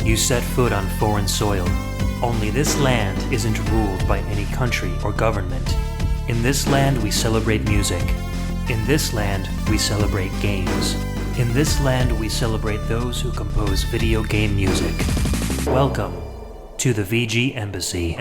You set foot on foreign soil. Only this land isn't ruled by any country or government. In this land we celebrate music. In this land we celebrate games. In this land we celebrate those who compose video game music. Welcome to the VGMbassy.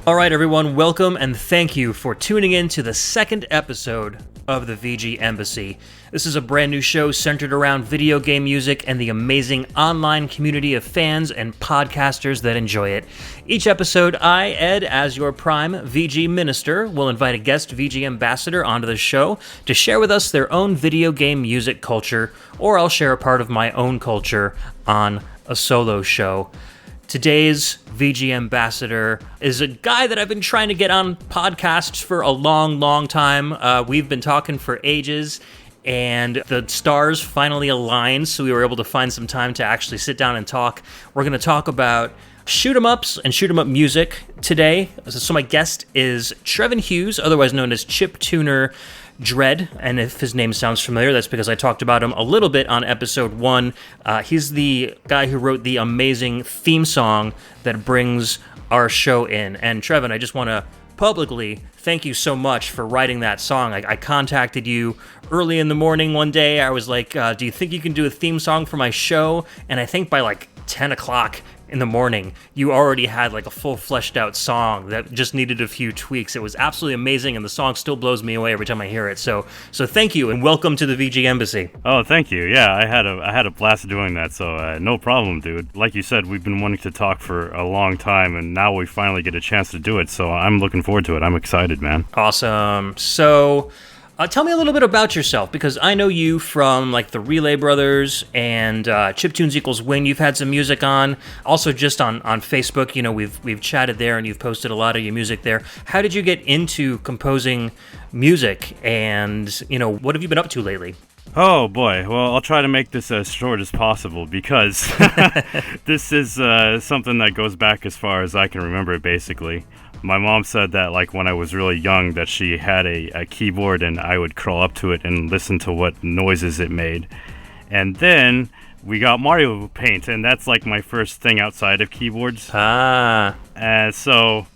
All right, everyone, welcome and thank you for tuning in to the second episode of the VGMbassy. This is a brand new show centered around video game music and the amazing online community of fans and podcasters that enjoy it. Each episode, I, Ed, as your prime VG minister, will invite a guest VG ambassador onto the show to share with us their own video game music culture, or I'll share a part of my own culture on a solo show. Today's VG ambassador is a guy that I've been trying to get on podcasts for a long time. We've been talking for ages, and the stars finally aligned, so we were able to find some time to actually sit down and talk. We're going to talk about shoot 'em ups and shoot 'em up music today. So my guest is Trevin Hughes, otherwise known as Chiptune Jredd, and if his name sounds familiar, that's because I talked about him a little bit on episode 1. He's the guy who wrote the amazing theme song that brings our show in. And Trevin, I just want to publicly thank you so much for writing that song. I contacted you early in the morning one day. I was like, do you think you can do a theme song for my show? And I think by like 10 o'clock in the morning, you already had like a full fleshed out song that just needed a few tweaks. It was absolutely amazing, and the song still blows me away every time I hear it. So thank you, and welcome to the VGMbassy. Oh, thank you. Yeah, I had a blast doing that, so no problem, dude. Like you said, we've been wanting to talk for a long time, and now we finally get a chance to do it, so I'm looking forward to it. I'm excited, man. Awesome. So tell me a little bit about yourself, because I know you from like the Relay Brothers and Chiptunes Equals Win. You've had some music on, also just on Facebook. You know, we've chatted there, and you've posted a lot of your music there. How did you get into composing music, and you know, what have you been up to lately? Oh boy, well, I'll try to make this as short as possible, because this is something that goes back as far as I can remember, basically. My mom said that, like, when I was really young, that she had a keyboard and I would crawl up to it and listen to what noises it made. And then we got Mario Paint, and that's like my first thing outside of keyboards. So,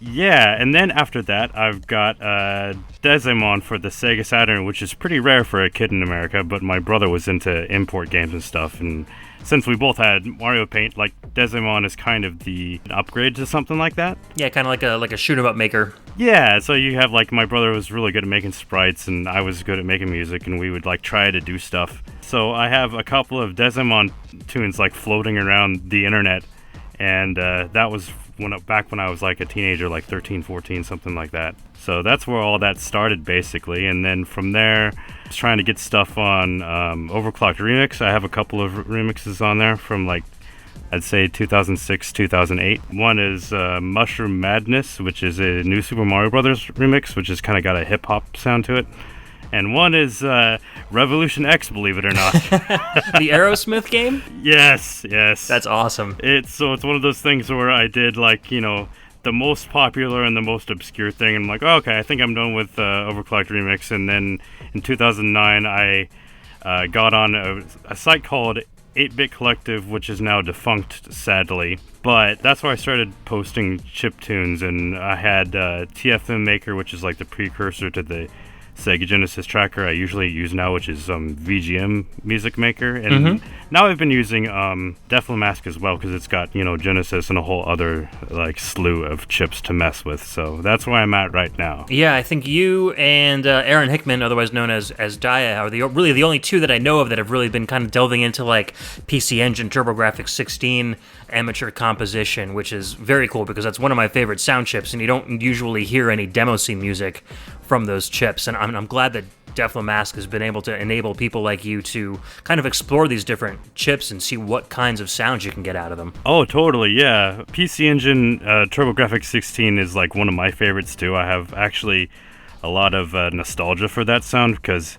yeah, and then after that, I've got Desimon for the Sega Saturn, which is pretty rare for a kid in America, but my brother was into import games and stuff, and since we both had Mario Paint, like, Desimon is kind of the upgrade to something like that. Yeah, kind of like a shoot 'em up maker. Yeah, so you have, like, my brother was really good at making sprites, and I was good at making music, and we would, like, try to do stuff. So I have a couple of Desimon tunes, like, floating around the internet, and that was back when I was, like, a teenager, like 13, 14, something like that. So that's where all that started, basically, and then from there, I was trying to get stuff on Overclocked Remix. I have a couple of remixes on there from, like, I'd say 2006, 2008. One is Mushroom Madness, which is a new Super Mario Brothers remix, which has kind of got a hip-hop sound to it. And one is Revolution X, believe it or not. The Aerosmith game? Yes. That's awesome. It's one of those things where I did, like, you know, the most popular and the most obscure thing. And I'm like, oh, okay, I think I'm done with Overclocked Remix. And then in 2009, I got on a site called 8-Bit Collective, which is now defunct, sadly. But that's where I started posting chiptunes, and I had TFM Maker, which is like the precursor to the Sega Genesis tracker I usually use now, which is VGM Music Maker, and now I've been using Deflamask as well because it's got Genesis and a whole other like slew of chips to mess with. So that's where I'm at right now. Yeah, I think you and Aaron Hickman, otherwise known as Daya, are really the only two that I know of that have really been kind of delving into like PC Engine, TurboGrafx 16, amateur composition, which is very cool because that's one of my favorite sound chips, and you don't usually hear any demo scene music from those chips. And I'm glad that Deflamask has been able to enable people like you to kind of explore these different chips and see what kinds of sounds you can get out of them. Oh, totally, yeah. PC Engine TurboGrafx 16 is like one of my favorites too. I have actually a lot of nostalgia for that sound because,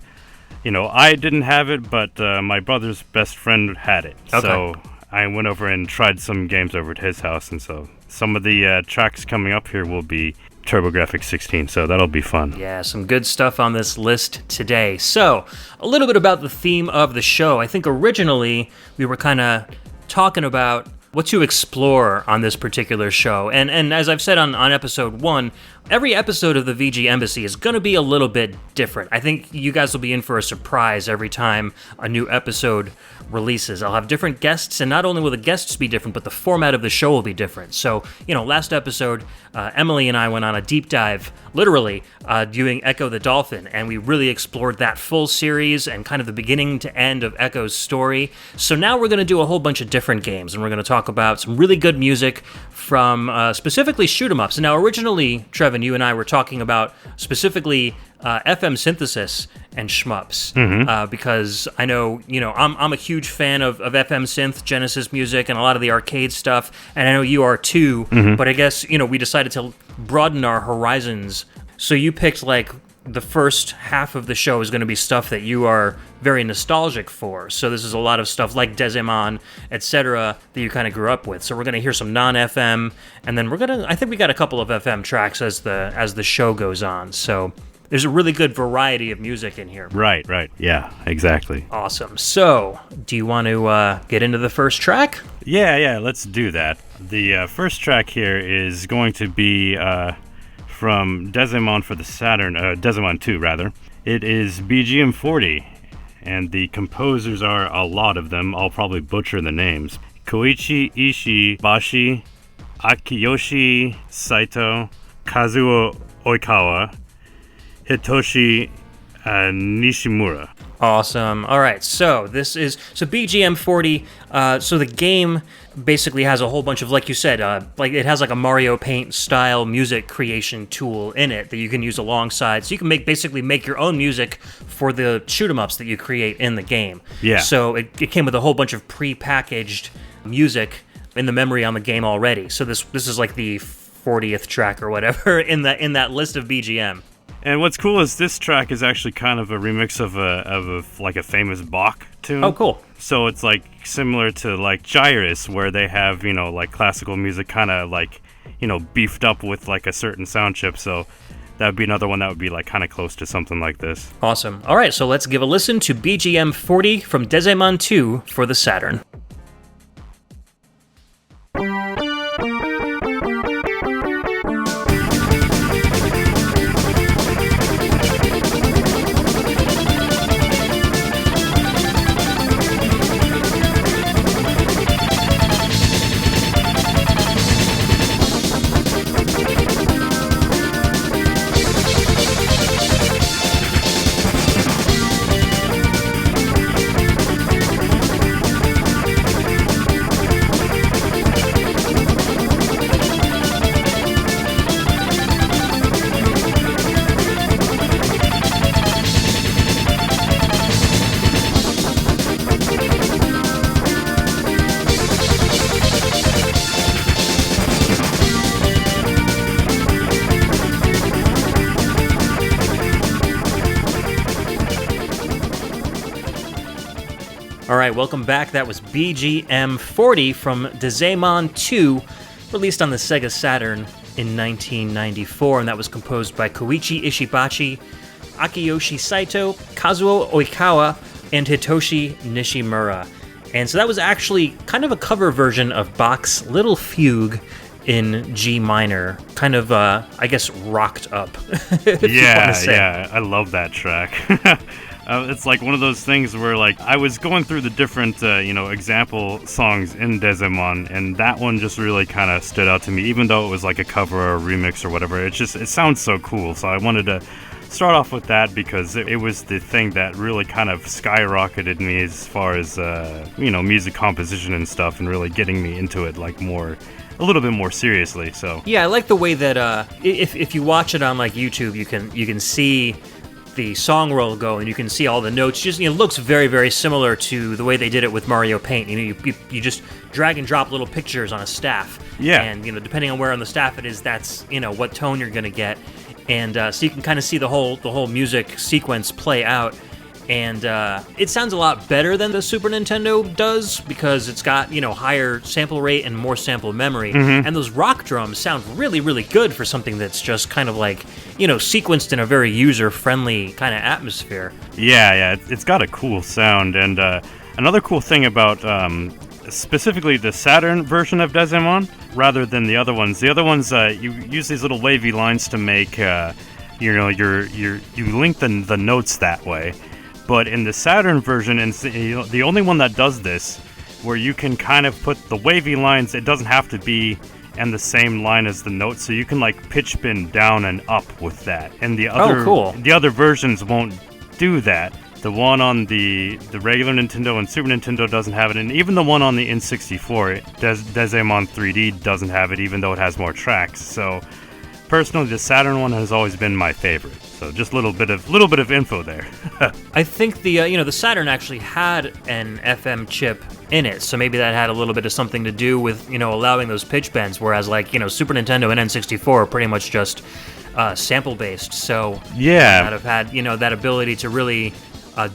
I didn't have it, but my brother's best friend had it. Okay. So I went over and tried some games over at his house, and so some of the tracks coming up here will be TurboGrafx 16, so that'll be fun. Yeah, some good stuff on this list today. So, a little bit about the theme of the show. I think originally we were kind of talking about what to explore on this particular show. And as I've said on episode 1, every episode of the VGMbassy is going to be a little bit different. I think you guys will be in for a surprise every time a new episode releases. I'll have different guests, and not only will the guests be different, but the format of the show will be different. So, last episode, Emily and I went on a deep dive, literally, doing Echo the Dolphin, and we really explored that full series and kind of the beginning to end of Echo's story. So now we're going to do a whole bunch of different games, and we're going to talk about some really good music from specifically shoot 'em ups. And now originally, Trevin, you and I were talking about specifically FM synthesis and shmups, because I know, I'm a huge fan of FM synth, Genesis music, and a lot of the arcade stuff, and I know you are too, but I guess, we decided to broaden our horizons. So you picked, like, the first half of the show is going to be stuff that you are very nostalgic for. So this is a lot of stuff like Dezemon, etc., that you kind of grew up with. So we're going to hear some non-FM, and then I think we got a couple of FM tracks as the show goes on. So there's a really good variety of music in here. Right. Yeah, exactly. Awesome. So, do you want to get into the first track? Yeah, let's do that. The first track here is going to be from Dezemon for the Saturn, Dezemon 2, rather. It is BGM 40, and the composers are a lot of them. I'll probably butcher the names. Koichi Bashi, Akiyoshi Saito, Kazuo Oikawa, Hitoshi Nishimura. Awesome. All right, so BGM 40. So the game basically has a whole bunch of, like you said, like it has like a Mario Paint style music creation tool in it that you can use alongside. So you can basically make your own music for the shoot 'em ups that you create in the game. Yeah. So it came with a whole bunch of pre-packaged music in the memory on the game already. So this is like the 40th track or whatever in that list of BGM. And what's cool is this track is actually kind of a remix of a famous Bach tune. Oh, cool. So it's like similar to like Gyrus, where they have, like classical music kind of like, beefed up with like a certain sound chip. So that would be another one that would be like kind of close to something like this. Awesome. All right, so let's give a listen to BGM 40 from Dezemon 2 for the Saturn. All right, welcome back. That was BGM 40 from Dezemon 2, released on the Sega Saturn in 1994, and that was composed by Koichi Ishibashi, Akiyoshi Saito, Kazuo Oikawa, and Hitoshi Nishimura. And so that was actually kind of a cover version of Bach's Little Fugue in G minor, kind of, I guess, rocked up. If you wanna say. Yeah, I love that track. It's like one of those things where, like, I was going through the different, example songs in Dezemon, and that one just really kind of stood out to me, even though it was like a cover or a remix or whatever. It sounds so cool, so I wanted to start off with that because it was the thing that really kind of skyrocketed me as far as, music composition and stuff, and really getting me into it, like, a little bit more seriously, so. Yeah, I like the way that, if you watch it on, like, YouTube, you can see the song roll go, and you can see all the notes. Just, it looks very, very similar to the way they did it with Mario Paint. You just drag and drop little pictures on a staff. Yeah. And depending on where on the staff it is, that's what tone you're gonna get, and so you can kind of see the whole music sequence play out. And it sounds a lot better than the Super Nintendo does because it's got, higher sample rate and more sample memory. Mm-hmm. And those rock drums sound really, really good for something that's just kind of like, sequenced in a very user-friendly kind of atmosphere. Yeah, it's got a cool sound. And another cool thing about specifically the Saturn version of Dezemon, rather than the other ones, you use these little wavy lines to make, you link the notes that way. But in the Saturn version, and the only one that does this, where you can kind of put the wavy lines, it doesn't have to be in the same line as the notes, so you can like pitch bend down and up with that. And the other versions won't do that. The one on the regular Nintendo and Super Nintendo doesn't have it, and even the one on the N64, Dezemon 3D doesn't have it, even though it has more tracks. So personally, the Saturn one has always been my favorite. So just a little bit of info there. I think the Saturn actually had an FM chip in it, so maybe that had a little bit of something to do with allowing those pitch bends. Whereas like Super Nintendo and N64 are pretty much just sample based. So yeah, that have had that ability to really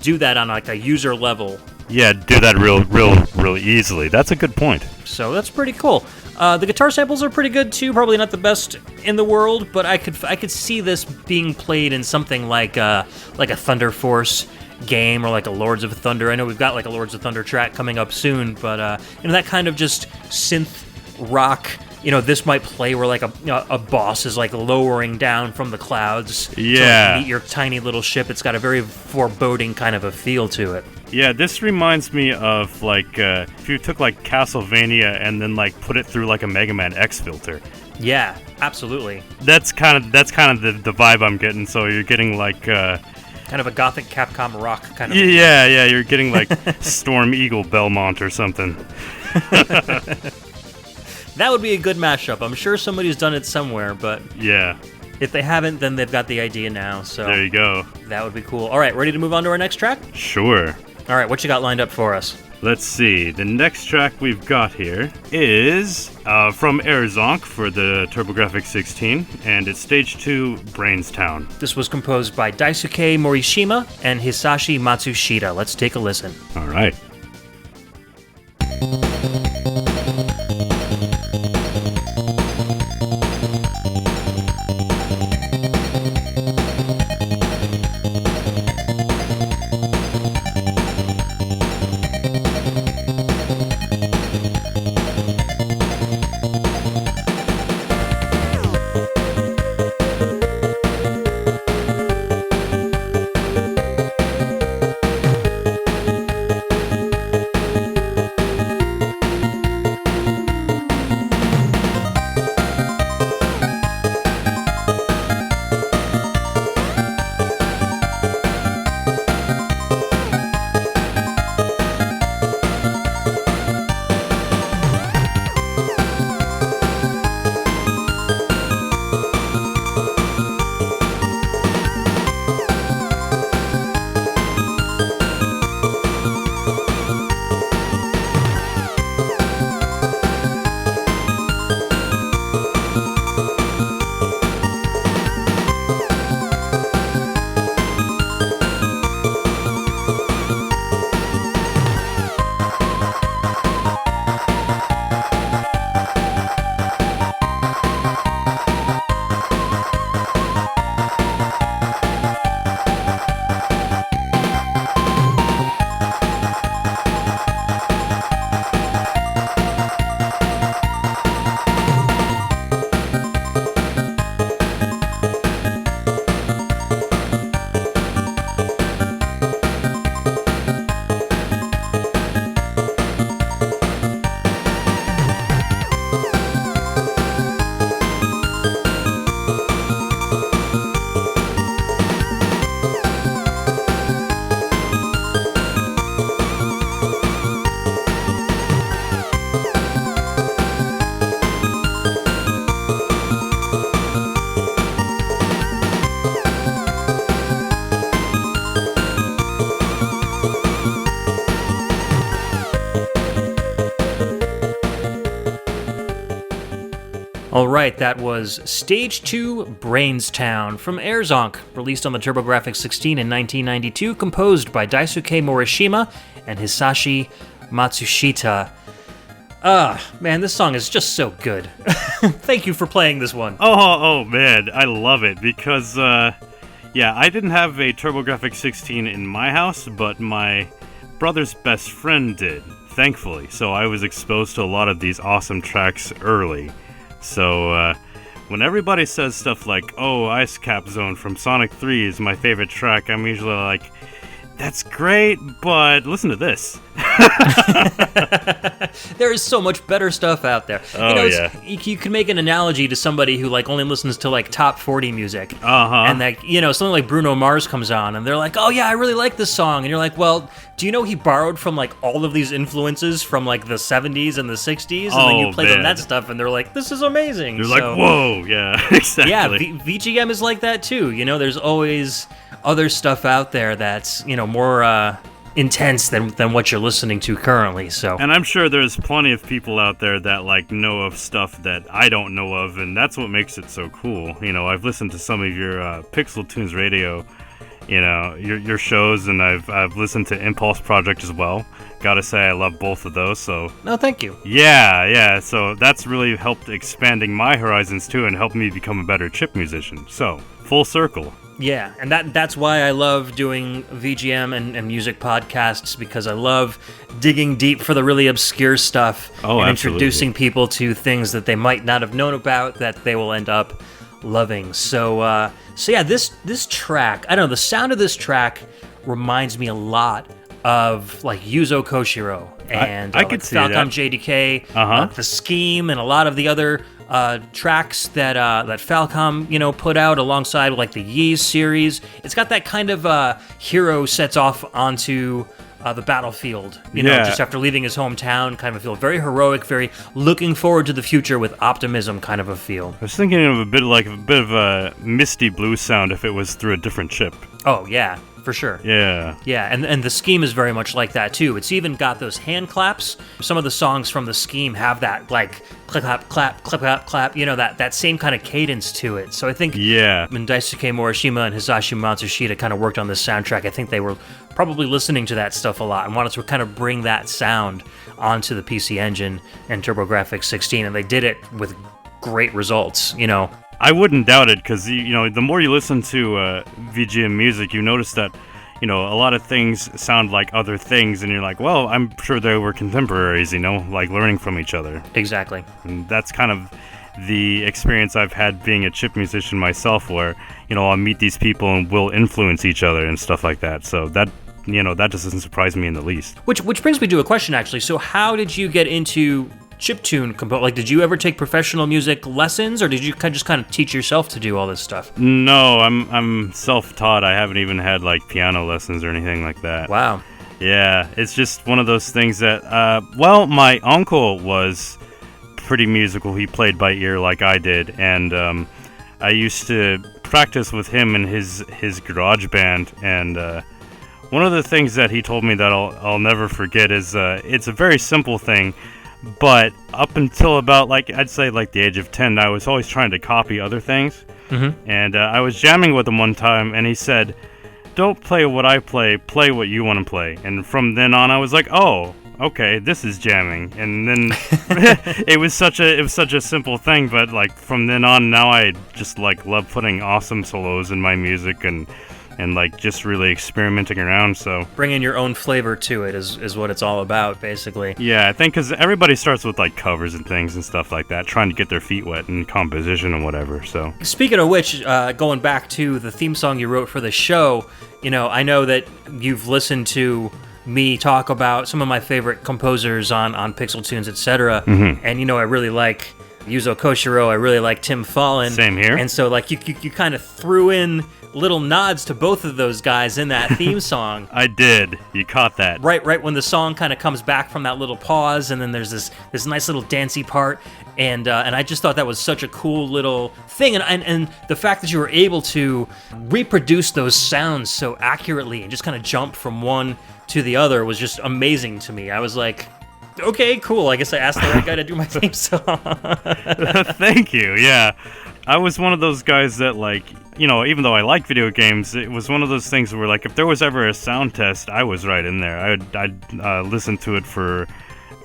do that on like a user level. Yeah, do that real easily. That's a good point. So that's pretty cool. The guitar samples are pretty good too. Probably not the best in the world, but I could see this being played in something like a Thunder Force game or like a Lords of Thunder. I know we've got like a Lords of Thunder track coming up soon, but that kind of just synth rock. This might play where like a boss is like lowering down from the clouds to like, meet your tiny little ship. It's got a very foreboding kind of a feel to it. Yeah, this reminds me of like if you took like Castlevania and then like put it through like a Mega Man X filter. Yeah, absolutely. That's kind of the vibe I'm getting. So you're getting like kind of a gothic Capcom rock kind of. Yeah, you're getting like Storm Eagle Belmont or something. That would be a good mashup. I'm sure somebody's done it somewhere, but yeah. If they haven't, then they've got the idea now. So there you go. That would be cool. All right, ready to move on to our next track? Sure. All right, what you got lined up for us? Let's see. The next track we've got here is from Airzonk for the TurboGrafx 16, and it's Stage 2, Brainstown. This was composed by Daisuke Morishima and Hisashi Matsushita. Let's take a listen. All right. All right, that was Stage 2 Brainstown from Airzonk, released on the TurboGrafx-16 in 1992, composed by Daisuke Morishima and Hisashi Matsushita. Man, this song is just so good. Thank you for playing this one. Oh, man, I love it because, I didn't have a TurboGrafx-16 in my house, but my brother's best friend did, thankfully. So I was exposed to a lot of these awesome tracks early. So, when everybody says stuff like, oh, Ice Cap Zone from Sonic 3 is my favorite track, I'm usually like, that's great, but listen to this. There is so much better stuff out there. You can make an analogy to somebody who like only listens to like top 40 music. And that, something like Bruno Mars comes on and they're like, oh yeah, I really like this song. And you're like, well, do you know he borrowed from like all of these influences from like the 70s and the 60s? And then you play them that stuff and they're like, this is amazing. They're like, whoa, yeah, exactly. Yeah, VGM is like that too. There's always other stuff out there that's, more intense than what you're listening to currently. So, and I'm sure there's plenty of people out there that like know of stuff that I don't know of, and that's what makes it so cool. I've listened to some of your Pixel Tunes Radio, your shows, and I've listened to Impulse Project as well. Gotta say, I love both of those. So, no, thank you. Yeah. So that's really helped expanding my horizons too, and helped me become a better chip musician. So, full circle. Yeah, and that's why I love doing VGM and music podcasts, because I love digging deep for the really obscure stuff and introducing people to things that they might not have known about that they will end up loving. So yeah, this track, I don't know, the sound of this track reminds me a lot of like Yuzo Koshiro and I could see Falcom that. JDK, The Scheme, and a lot of the other tracks that Falcom put out alongside like the Yeez series. It's got that kind of hero sets off onto the battlefield, just after leaving his hometown kind of a feel. Very heroic, very looking forward to the future with optimism kind of a feel. I was thinking of a bit of a Misty Blue sound if it was through a different chip. Oh yeah, for sure. Yeah. Yeah, and the Scheme is very much like that too. It's even got those hand claps. Some of the songs from the Scheme have that like clip clap clap clip clap clap, that same kind of cadence to it. So I think when Daisuke Morishima and Hisashi Matsushita kind of worked on this soundtrack, I think they were probably listening to that stuff a lot and wanted to kind of bring that sound onto the PC Engine and TurboGrafx-16, and they did it with great results, I wouldn't doubt it, because the more you listen to VGM music, you notice that a lot of things sound like other things, and you're like, well, I'm sure they were contemporaries, like learning from each other. Exactly. And that's kind of the experience I've had being a chip musician myself, where I'll meet these people and we'll influence each other and stuff like that. So that that just doesn't surprise me in the least. Which brings me to a question, actually. So how did you get into chiptune compo? Like, did you ever take professional music lessons, or did you just kind of teach yourself to do all this stuff? No, I'm self-taught. I haven't even had like piano lessons or anything like that. Wow. Yeah, it's just one of those things that my uncle was pretty musical. He played by ear like I did, and I used to practice with him in his garage band, and one of the things that he told me that I'll never forget is it's a very simple thing. But up until about, I'd say, the age of 10, I was always trying to copy other things. Mm-hmm. And I was jamming with him one time, and he said, don't play what I play what you want to play. And from then on, I was like, oh, okay, this is jamming. And then it was such a simple thing, but, from then on, now I just, love putting awesome solos in my music and just really experimenting around. So bringing your own flavor to it is what it's all about, basically. Yeah, I think because everybody starts with covers and things and stuff like that, trying to get their feet wet in composition and whatever. So speaking of which, going back to the theme song you wrote for the show, I know that you've listened to me talk about some of my favorite composers on Pixel Tunes, etc. Mm-hmm. And I really like Yuzo Koshiro. I really like Tim Fallon. Same here. And so you kind of threw in little nods to both of those guys in that theme song. I did. You caught that. Right when the song kind of comes back from that little pause, and then there's this nice little dancey part, and I just thought that was such a cool little thing, and the fact that you were able to reproduce those sounds so accurately and just kind of jump from one to the other was just amazing to me. I was like, Okay, cool. I guess I asked the right guy to do my theme song. Thank you. Yeah, I was one of those guys that, like, you know, even though I like video games, it was one of those things where, like, if there was ever a sound test, I was right in there. I'd listen to it for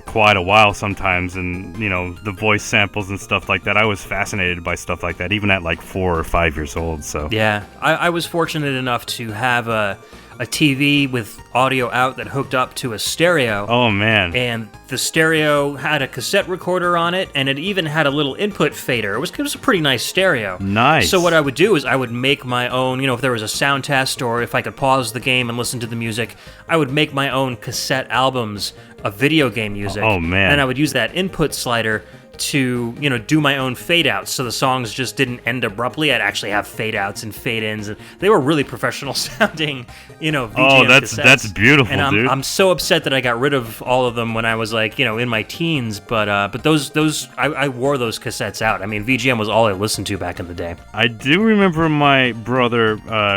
quite a while sometimes, and, you know, the voice samples and stuff like that. I was fascinated by stuff like that, even at like 4 or 5 years old. So yeah, I was fortunate enough to have a TV with audio out that hooked up to a stereo. Oh man. And the stereo had a cassette recorder on it, and it even had a little input fader. It was a pretty nice stereo. Nice. So what I would do is I would make my own, you know, if there was a sound test or if I could pause the game and listen to the music, I would make my own cassette albums of video game music. Oh man. And I would use that input slider to, you know, do my own fade outs so the songs just didn't end abruptly. I'd actually have fade outs and fade ins, and they were really professional sounding, you know, VGM cassettes. That's beautiful, and dude. I'm so upset that I got rid of all of them when I was, like, you know, in my teens, but those I wore those cassettes out. I mean, VGM was all I listened to back in the day. I do remember my brother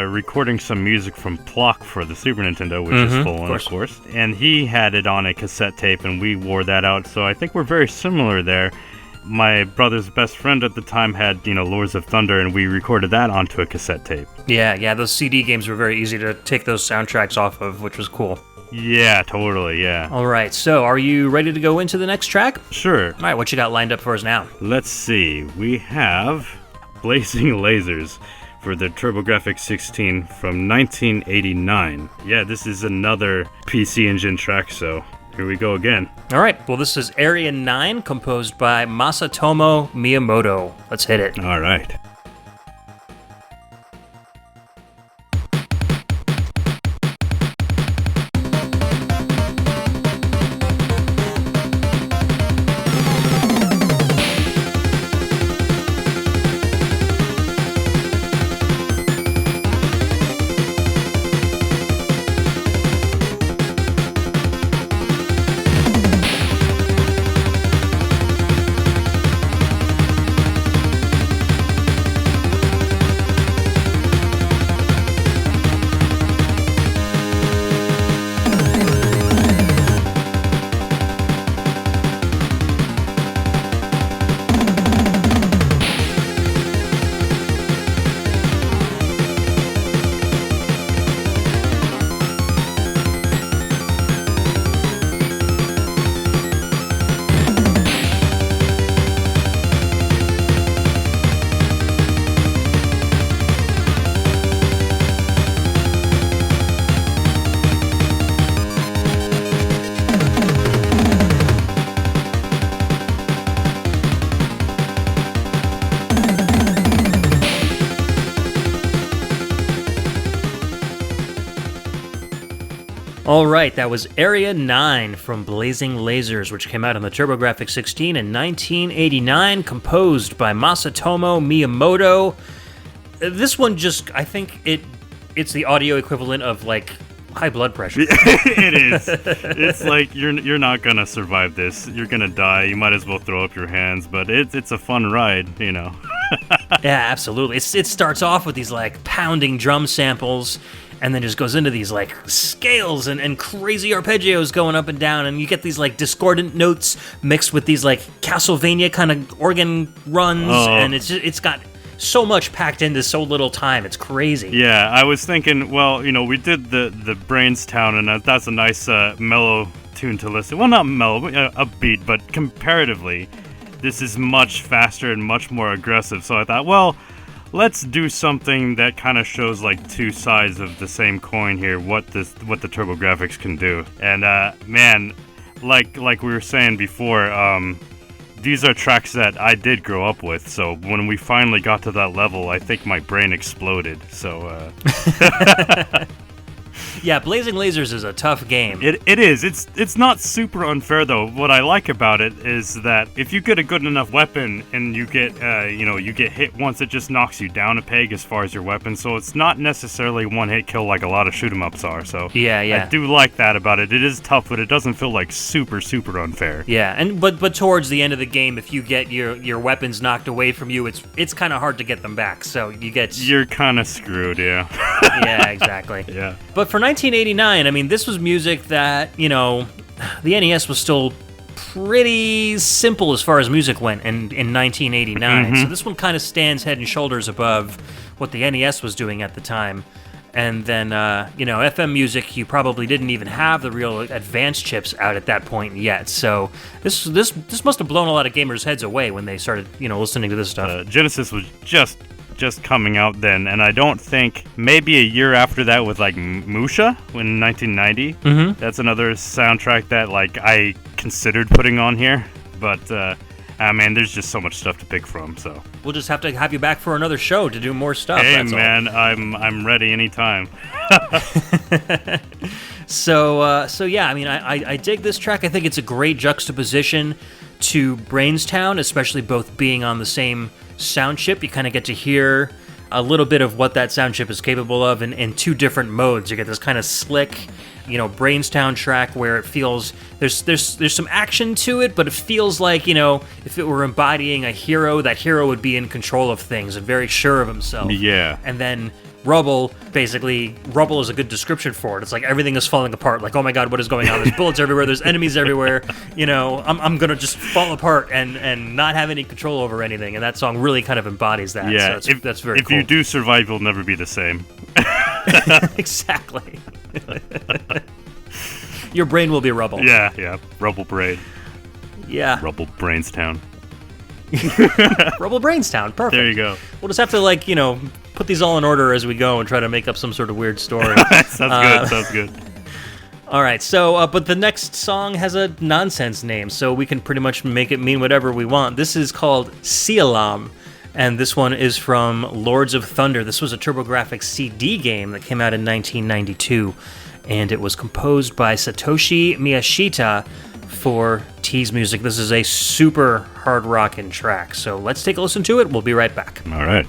recording some music from Plock for the Super Nintendo, which is full on, of course. And he had it on a cassette tape, and we wore that out. So I think we're very similar there. My brother's best friend at the time had, you know, Lords of Thunder, and we recorded that onto a cassette tape. Yeah, those CD games were very easy to take those soundtracks off of, which was cool. Yeah, totally, yeah. All right, so are you ready to go into the next track? Sure. All right, what you got lined up for us now? Let's see. We have Blazing Lasers for the TurboGrafx 16 from 1989. Yeah, this is another PC Engine track, so here we go again. All right, well, this is Area 9, composed by Masatomo Miyamoto. Let's hit it. All right. All right, that was Area 9 from Blazing Lasers, which came out on the TurboGrafx 16 in 1989, composed by Masatomo Miyamoto. This one just, I think it's the audio equivalent of, like, high blood pressure. It is. It's like you're not gonna survive this. You're gonna die. You might as well throw up your hands. But it's a fun ride, you know. Yeah, absolutely. It starts off with these, like, pounding drum samples, and then just goes into these, like, scales and crazy arpeggios going up and down, and you get these, like, discordant notes mixed with these, like, Castlevania kind of organ runs, and it's got so much packed into so little time. It's crazy. Yeah, I was thinking, well, you know, we did the Brainstown, and that's a nice mellow tune to listen. Well, not mellow, upbeat, but comparatively, this is much faster and much more aggressive. So I thought, well, let's do something that kind of shows like two sides of the same coin here. What the TurboGrafx can do, and man, like we were saying before, these are tracks that I did grow up with. So when we finally got to that level, I think my brain exploded. So. Yeah, Blazing Lasers is a tough game. It is. It's not super unfair though. What I like about it is that if you get a good enough weapon and you get you get hit once, it just knocks you down a peg as far as your weapon. So it's not necessarily one hit kill like a lot of shoot 'em ups are. So yeah. I do like that about it. It is tough, but it doesn't feel like super unfair. Yeah, and but towards the end of the game, if you get your weapons knocked away from you, it's kind of hard to get them back. So you're kind of screwed. Yeah. Yeah, exactly. Yeah. But for 1989, I mean, this was music that, you know, the NES was still pretty simple as far as music went in 1989. Mm-hmm. So this one kind of stands head and shoulders above what the NES was doing at the time. And then, FM music, you probably didn't even have the real advanced chips out at that point yet. So this must have blown a lot of gamers' heads away when they started, listening to this stuff. Genesis was just coming out then, and I don't think, maybe a year after that with like Musha in 1990. Mm-hmm. That's another soundtrack that like I considered putting on here, but man, there's just so much stuff to pick from. So we'll just have to have you back for another show to do more stuff. Hey that's man, all. I'm ready anytime. So yeah, I mean, I dig this track. I think it's a great juxtaposition to Brainstown, especially both being on the same sound chip. You kind of get to hear a little bit of what that sound chip is capable of in two different modes. You get this kind of slick, Brainstown track where it feels there's some action to it, but it feels like, if it were embodying a hero, that hero would be in control of things and very sure of himself. Yeah. And then Rubble is a good description for it. It's like everything is falling apart. Like, oh my god, what is going on? There's bullets everywhere. There's enemies everywhere. I'm gonna just fall apart and not have any control over anything. And that song really kind of embodies that. Yeah, so that's very cool. If you do survive, you'll never be the same. Exactly. Your brain will be Rubble. Yeah. Rubble brain. Yeah. Rubble Brainstown. Rubble Brainstown. Perfect. There you go. We'll just have to put these all in order as we go and try to make up some sort of weird story. Sounds good. All right, so, but the next song has a nonsense name, so we can pretty much make it mean whatever we want. This is called Sialam, and this one is from Lords of Thunder. This was a TurboGrafx CD game that came out in 1992, and it was composed by Satoshi Miyashita for T's Music. This is a super hard rockin' track, so let's take a listen to it. We'll be right back. All right.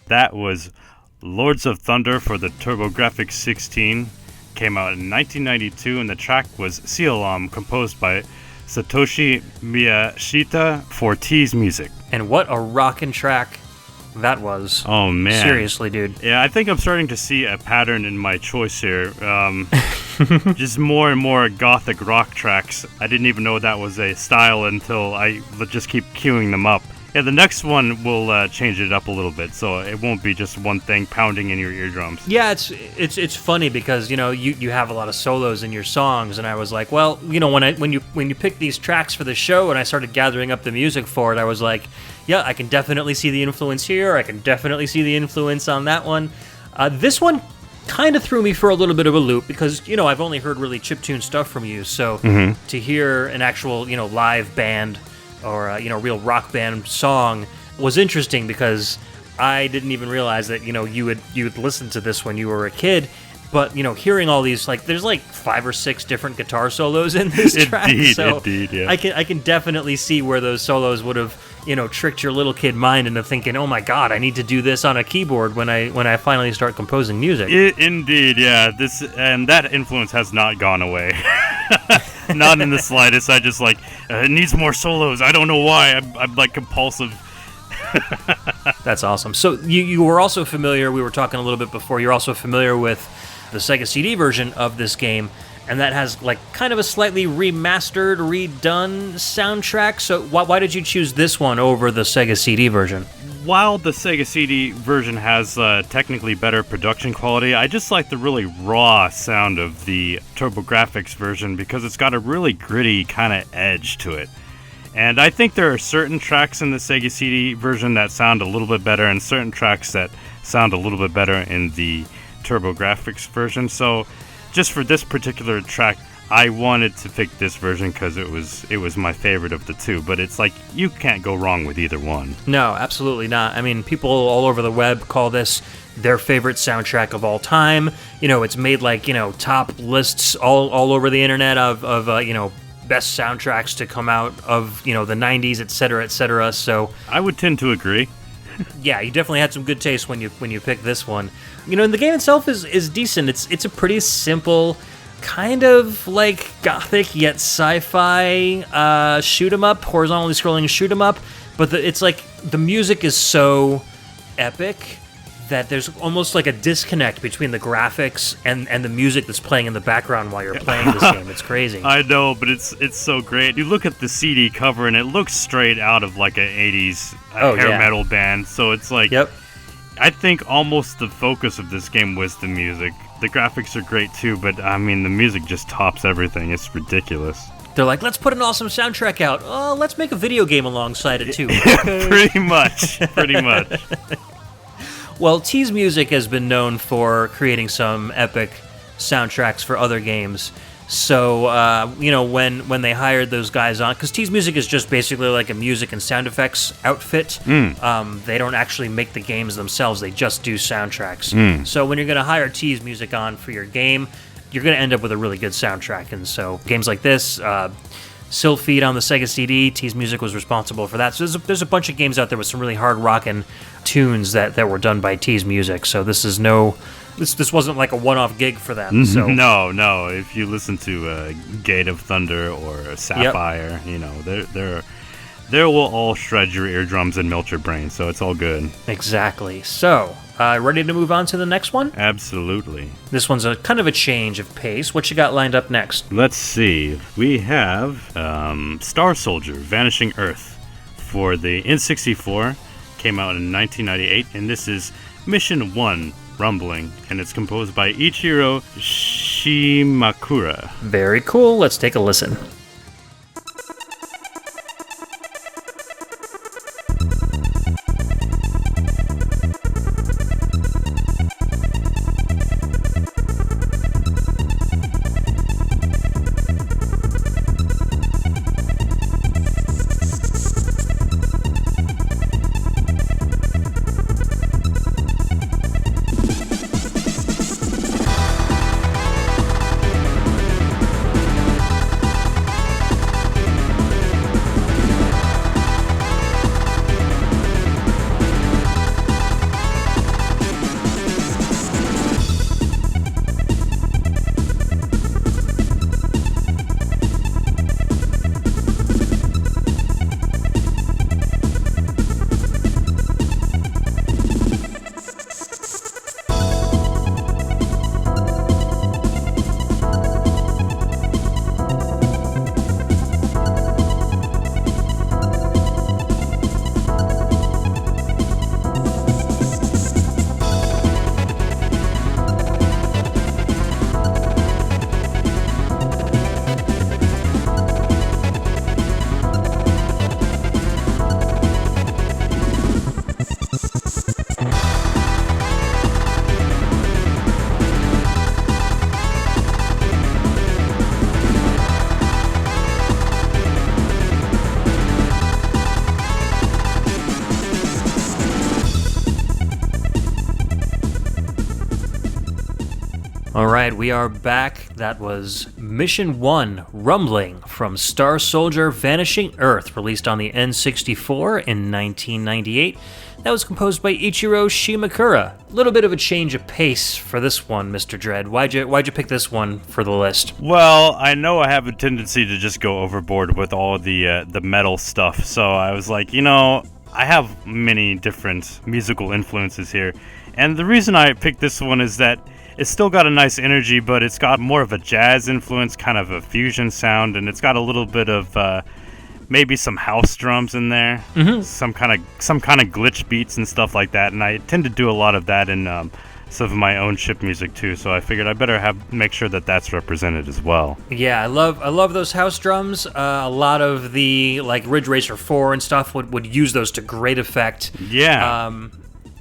That was Lords of Thunder for the TurboGrafx 16. Came out in 1992, and the track was Sealam, composed by Satoshi Miyashita for T's Music. And what a rockin' track that was. Oh, man. Seriously, dude. Yeah, I think I'm starting to see a pattern in my choice here. Just more and more gothic rock tracks. I didn't even know that was a style until I just keep queuing them up. Yeah, the next one will change it up a little bit, so it won't be just one thing pounding in your eardrums. Yeah, it's funny because you have a lot of solos in your songs, and I was like, well, when you pick these tracks for the show, and I started gathering up the music for it, I was like, yeah, I can definitely see the influence here. I can definitely see the influence on that one. This one kind of threw me for a little bit of a loop because I've only heard really chiptune stuff from you, so to hear an actual live band or real rock band song was interesting because I didn't even realize that you would listen to this when you were a kid. But hearing all these, there's 5 or 6 different guitar solos in this track. Indeed, yeah. I can definitely see where those solos would have tricked your little kid mind into thinking, oh my god, I need to do this on a keyboard when I finally start composing music. Indeed, yeah. That influence has not gone away. Not in the slightest. I just it needs more solos. I don't know why. I'm compulsive. That's awesome. So you were also familiar, we were talking a little bit before, you're also familiar with the Sega CD version of this game, and that has kind of a slightly remastered, redone soundtrack. So why did you choose this one over the Sega CD version? While the Sega CD version has technically better production quality, I just like the really raw sound of the TurboGrafx version because it's got a really gritty kind of edge to it. And I think there are certain tracks in the Sega CD version that sound a little bit better and certain tracks that sound a little bit better in the TurboGrafx version. So just for this particular track, I wanted to pick this version because it was my favorite of the two. But it's you can't go wrong with either one. No, absolutely not. I mean, people all over the web call this their favorite soundtrack of all time. It's made top lists all over the internet of best soundtracks to come out of the 90s, etc., etc. So I would tend to agree. Yeah, you definitely had some good taste when you picked this one. And the game itself is decent. It's a pretty simple, kind of gothic yet sci-fi shoot 'em up, horizontally scrolling shoot 'em up. But it's the music is so epic that there's almost a disconnect between the graphics and the music that's playing in the background while you're playing this game. It's crazy. I know, but it's so great. You look at the CD cover and it looks straight out of an 80s hair metal band. So it's yep. I think almost the focus of this game was the music. The graphics are great too, but I mean the music just tops everything. It's ridiculous. They're let's put an awesome soundtrack out. Oh, let's make a video game alongside it too. Pretty much. Well, T's Music has been known for creating some epic soundtracks for other games. So, when they hired those guys on, because T's Music is just basically a music and sound effects outfit. They don't actually make the games themselves; they just do soundtracks. So, when you're going to hire T's Music on for your game, you're going to end up with a really good soundtrack. And so, games like this, Sylphid on the Sega CD, T's Music was responsible for that. So there's a bunch of games out there with some really hard rockin' tunes that were done by T's Music. So this wasn't a one-off gig for them. So No. If you listen to Gate of Thunder or Sapphire, they will all shred your eardrums and melt your brain. So it's all good. Exactly. So ready to move on to the next one? Absolutely. This one's a kind of a change of pace. What you got lined up next? Let's see. We have Star Soldier, Vanishing Earth for the N64. Came out in 1998, and this is Mission 1, Rumbling, and it's composed by Ichiro Shimakura. Very cool. Let's take a listen. All right, we are back. That was Mission 1, Rumbling, from Star Soldier Vanishing Earth, released on the N64 in 1998. That was composed by Ichiro Shimakura. A little bit of a change of pace for this one, Mr. Jredd. Why'd you pick this one for the list? Well, I know I have a tendency to just go overboard with all the metal stuff, so I was like, I have many different musical influences here, and the reason I picked this one is that it's still got a nice energy, but it's got more of a jazz influence, kind of a fusion sound, and it's got a little bit of maybe some house drums in there, some kind of glitch beats and stuff like that. And I tend to do a lot of that in some of my own chip music too. So I figured I better make sure that that's represented as well. Yeah, I love those house drums. A lot of the Ridge Racer 4 and stuff would use those to great effect. Yeah.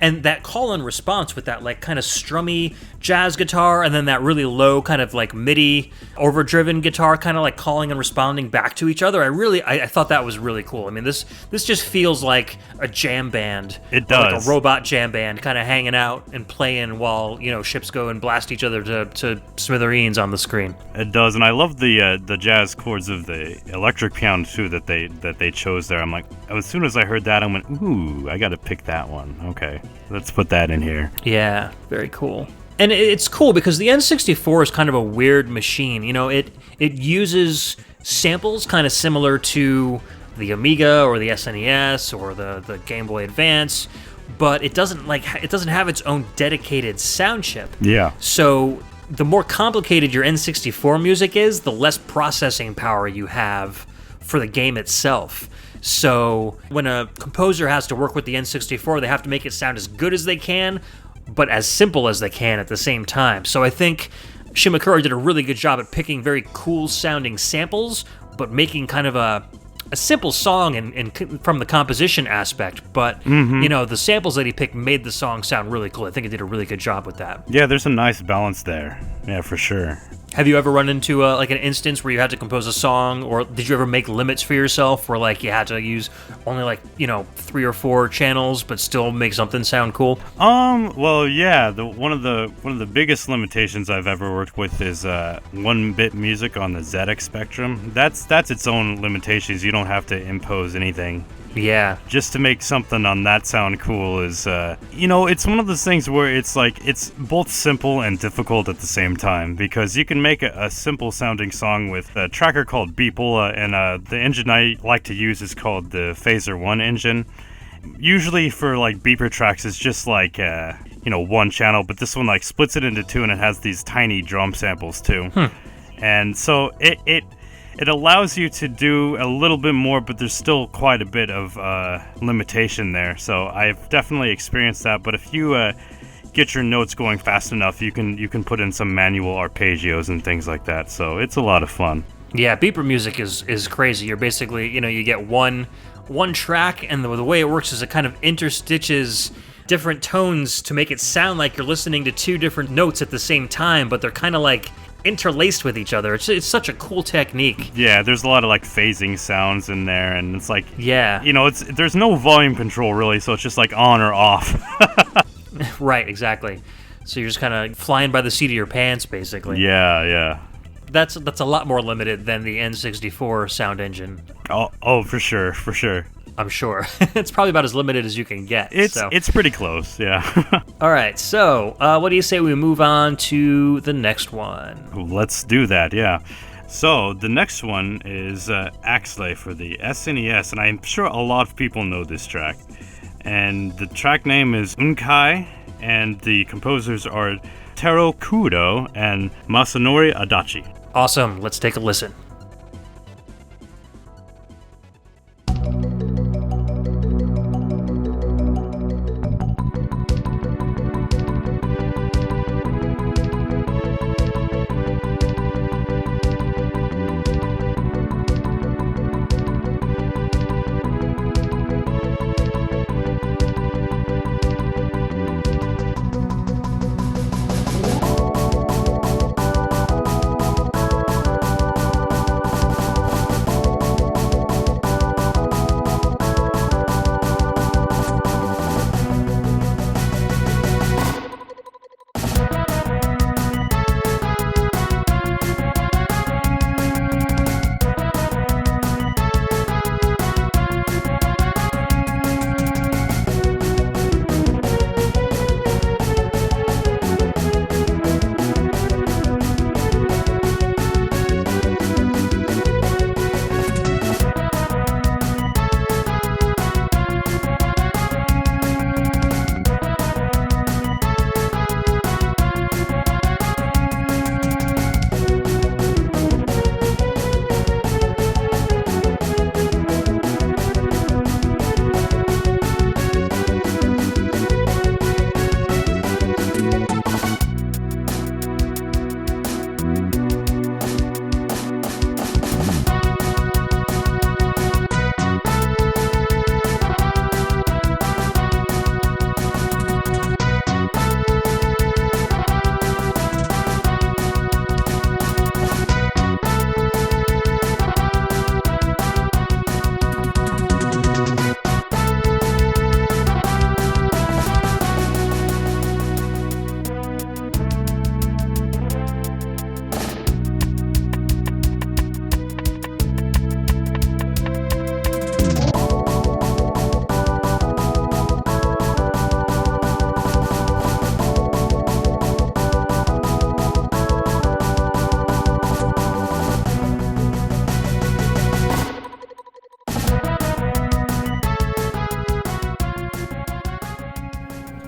And that call and response with that kind of strummy jazz guitar, and then that really low kind of MIDI overdriven guitar, kind of calling and responding back to each other. I thought that was really cool. I mean, this just feels like a jam band. It does. Like a robot jam band, kind of hanging out and playing while ships go and blast each other to smithereens on the screen. It does, and I love the jazz chords of the electric piano too that they chose there. I'm like, as soon as I heard that, I went, ooh, I got to pick that one. Okay, let's put that in here. Yeah, very cool. And it's cool because the N64 is kind of a weird machine. It uses samples kind of similar to the Amiga or the SNES or the Game Boy Advance, but it doesn't have its own dedicated sound chip. Yeah. So the more complicated your N64 music is, the less processing power you have for the game itself. So when a composer has to work with the N64, they have to make it sound as good as they can, but as simple as they can at the same time. So I think Shimakura did a really good job at picking very cool sounding samples, but making kind of a simple song and from the composition aspect. But, the samples that he picked made the song sound really cool. I think he did a really good job with that. Yeah, there's a nice balance there. Yeah, for sure. Have you ever run into an instance where you had to compose a song, or did you ever make limits for yourself where you had to use only 3 or 4 channels but still make something sound cool? Well, yeah, one of the biggest limitations I've ever worked with is 1-bit music on the ZX Spectrum. That's its own limitations. You don't have to impose anything. Yeah. Just to make something on that sound cool is, it's one of those things where it's both simple and difficult at the same time, because you can make a simple sounding song with a tracker called Beeple, and the engine I like to use is called the Phaser 1 engine. Usually for beeper tracks, it's just 1 channel, but this one splits it into 2, and it has these tiny drum samples too. And so it allows you to do a little bit more, but there's still quite a bit of limitation there. So I've definitely experienced that. But if you get your notes going fast enough, you can put in some manual arpeggios and things like that. So it's a lot of fun. Yeah, beeper music is crazy. You're basically, you get one track, and the way it works is it kind of interstitches different tones to make it sound like you're listening to 2 different notes at the same time, but they're kind of interlaced with each other. It's such a cool technique. Yeah, there's a lot of phasing sounds in there, and it's yeah, there's no volume control really, so it's just on or off. Right, exactly. So you're just kind of flying by the seat of your pants, basically. Yeah. That's a lot more limited than the N64 sound engine. Oh, for sure. I'm sure. It's probably about as limited as you can get. It's pretty close, yeah. All right, so what do you say we move on to the next one? Let's do that, yeah. So the next one is Axley for the SNES, and I'm sure a lot of people know this track. And the track name is Unkai, and the composers are Taro Kudo and Masanori Adachi. Awesome, let's take a listen.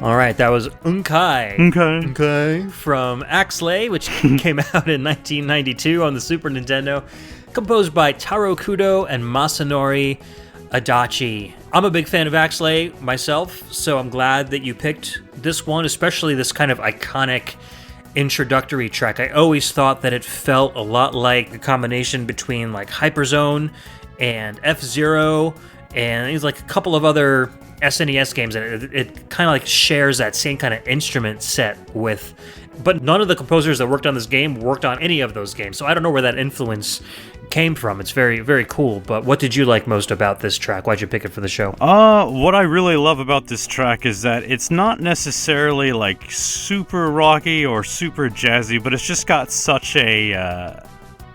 All right, that was Unkai. Okay. From Axlay, which came out in 1992 on the Super Nintendo, composed by Taro Kudo and Masanori Adachi. I'm a big fan of Axlay myself, so I'm glad that you picked this one, especially this kind of iconic introductory track. I always thought that it felt a lot like a combination between like Hyperzone and F-Zero, and there's like a couple of other SNES games, and it kind of like shares that same kind of instrument set with, but none of the composers that worked on this game worked on any of those games, so I don't know where that influence came from. It's very, very cool. But what did you like most about this track? Why'd you pick it for the show? What I really love about this track is that it's not necessarily like super rocky or super jazzy, but it's just got such a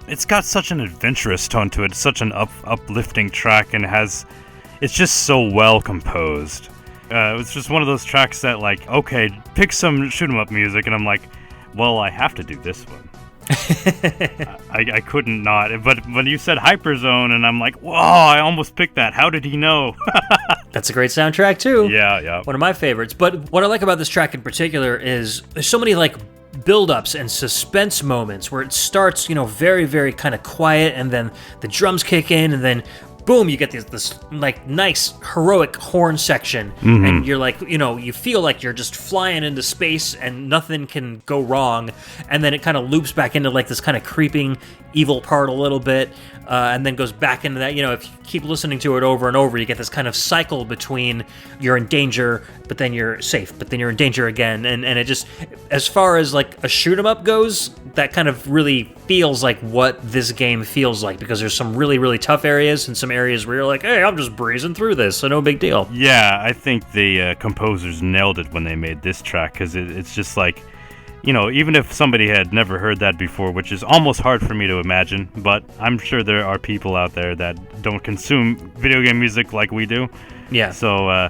it's got such an adventurous tone to it. It's such an uplifting track, and it's just so well composed. It's just one of those tracks that, like, okay, pick some shoot 'em up music, and I'm like, well, I have to do this one. I couldn't not. But when you said Hyperzone, and I'm like, whoa, I almost picked that. How did he know? That's a great soundtrack, too. Yeah. One of my favorites. But what I like about this track in particular is there's so many, like, build-ups and suspense moments where it starts, very, very kind of quiet, and then the drums kick in, and then boom, you get this like nice heroic horn section, and you're like, you feel like you're just flying into space and nothing can go wrong, and then it kind of loops back into like this kind of creeping evil part a little bit, and then goes back into that. If you keep listening to it over and over, you get this kind of cycle between you're in danger, but then you're safe, but then you're in danger again, and it just, as far as like a shoot 'em up goes, that kind of really feels like what this game feels like, because there's some really, really tough areas and some areas where you're like, hey, I'm just breezing through this, so no big deal. Yeah, I think the composers nailed it when they made this track, because it's just like, even if somebody had never heard that before, which is almost hard for me to imagine, but I'm sure there are people out there that don't consume video game music like we do. Yeah. So,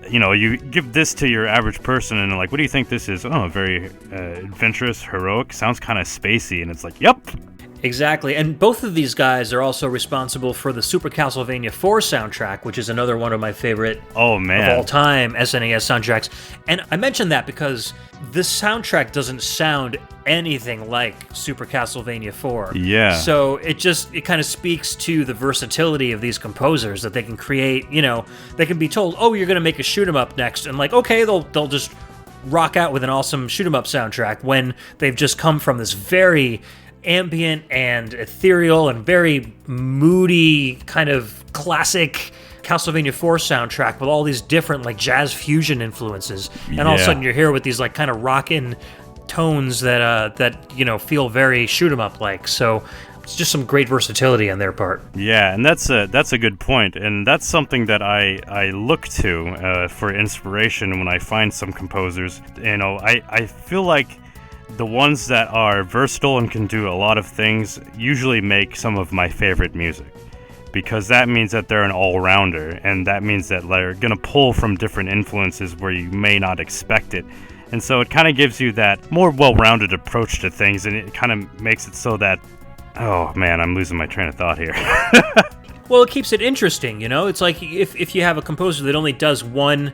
you give this to your average person and they're like, what do you think this is? Oh, very adventurous, heroic, sounds kind of spacey, and it's like, yep. Exactly, and both of these guys are also responsible for the Super Castlevania 4 soundtrack, which is another one of my favorite of all time SNES soundtracks. And I mention that because this soundtrack doesn't sound anything like Super Castlevania 4. Yeah. So it kind of speaks to the versatility of these composers, that they can create, they can be told, oh, you're going to make a shoot 'em up next, and like, okay, they'll just rock out with an awesome shoot 'em up soundtrack when they've just come from this very ambient and ethereal and very moody kind of classic Castlevania 4 soundtrack with all these different like jazz fusion influences, and all of a sudden you're here with these like kind of rockin' tones that feel very shoot 'em up like. So it's just some great versatility on their part. Yeah, and that's a good point, and that's something that I look to for inspiration when I find some composers. I feel like the ones that are versatile and can do a lot of things usually make some of my favorite music, because that means that they're an all-rounder, and that means that they're going to pull from different influences where you may not expect it. And so it kind of gives you that more well-rounded approach to things, and it kind of makes it so that, oh man, I'm losing my train of thought here. Well, it keeps it interesting, It's like if you have a composer that only does one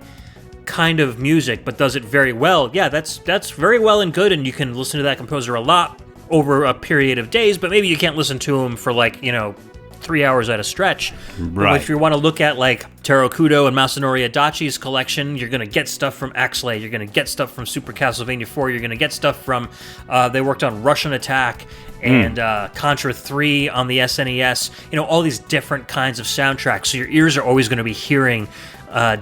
kind of music but does it very well, yeah, that's very well and good, and you can listen to that composer a lot over a period of days, but maybe you can't listen to him for 3 hours at a stretch. Right. But if you want to look at like Taro Kudo and Masanori Adachi's collection, you're going to get stuff from Axlay, you're going to get stuff from Super Castlevania 4, you're going to get stuff from they worked on Russian Attack and Contra 3 on the SNES, all these different kinds of soundtracks, so your ears are always going to be hearing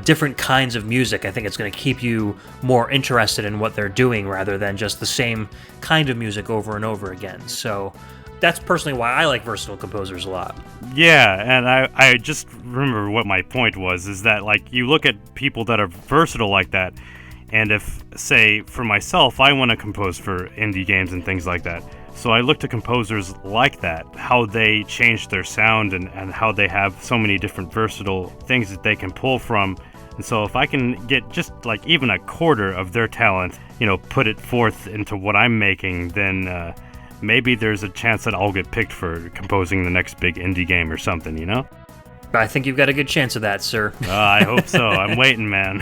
different kinds of music. I think it's going to keep you more interested in what they're doing rather than just the same kind of music over and over again. So that's personally why I like versatile composers a lot. Yeah, and I just remember what my point was, is that like you look at people that are versatile like that, and if, say, for myself, I want to compose for indie games and things like that, so I look to composers like that, how they change their sound and how they have so many different versatile things that they can pull from. And so if I can get just like even a quarter of their talent, put it forth into what I'm making, then maybe there's a chance that I'll get picked for composing the next big indie game or something, I think you've got a good chance of that, sir. I hope so. I'm waiting, man.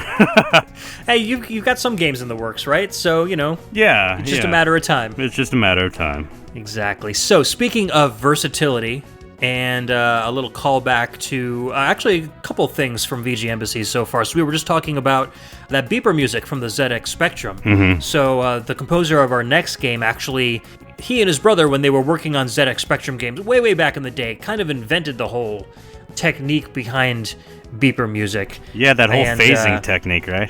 Hey, you've got some games in the works, right? So, Yeah. it's just a matter of time. It's just a matter of time. Exactly. So, speaking of versatility, and a little callback to actually a couple things from VGMbassy so far. So we were just talking about that beeper music from the ZX Spectrum. Mm-hmm. So the composer of our next game, actually, he and his brother, when they were working on ZX Spectrum games way back in the day, kind of invented the whole technique behind beeper music. Yeah, that whole phasing technique, right?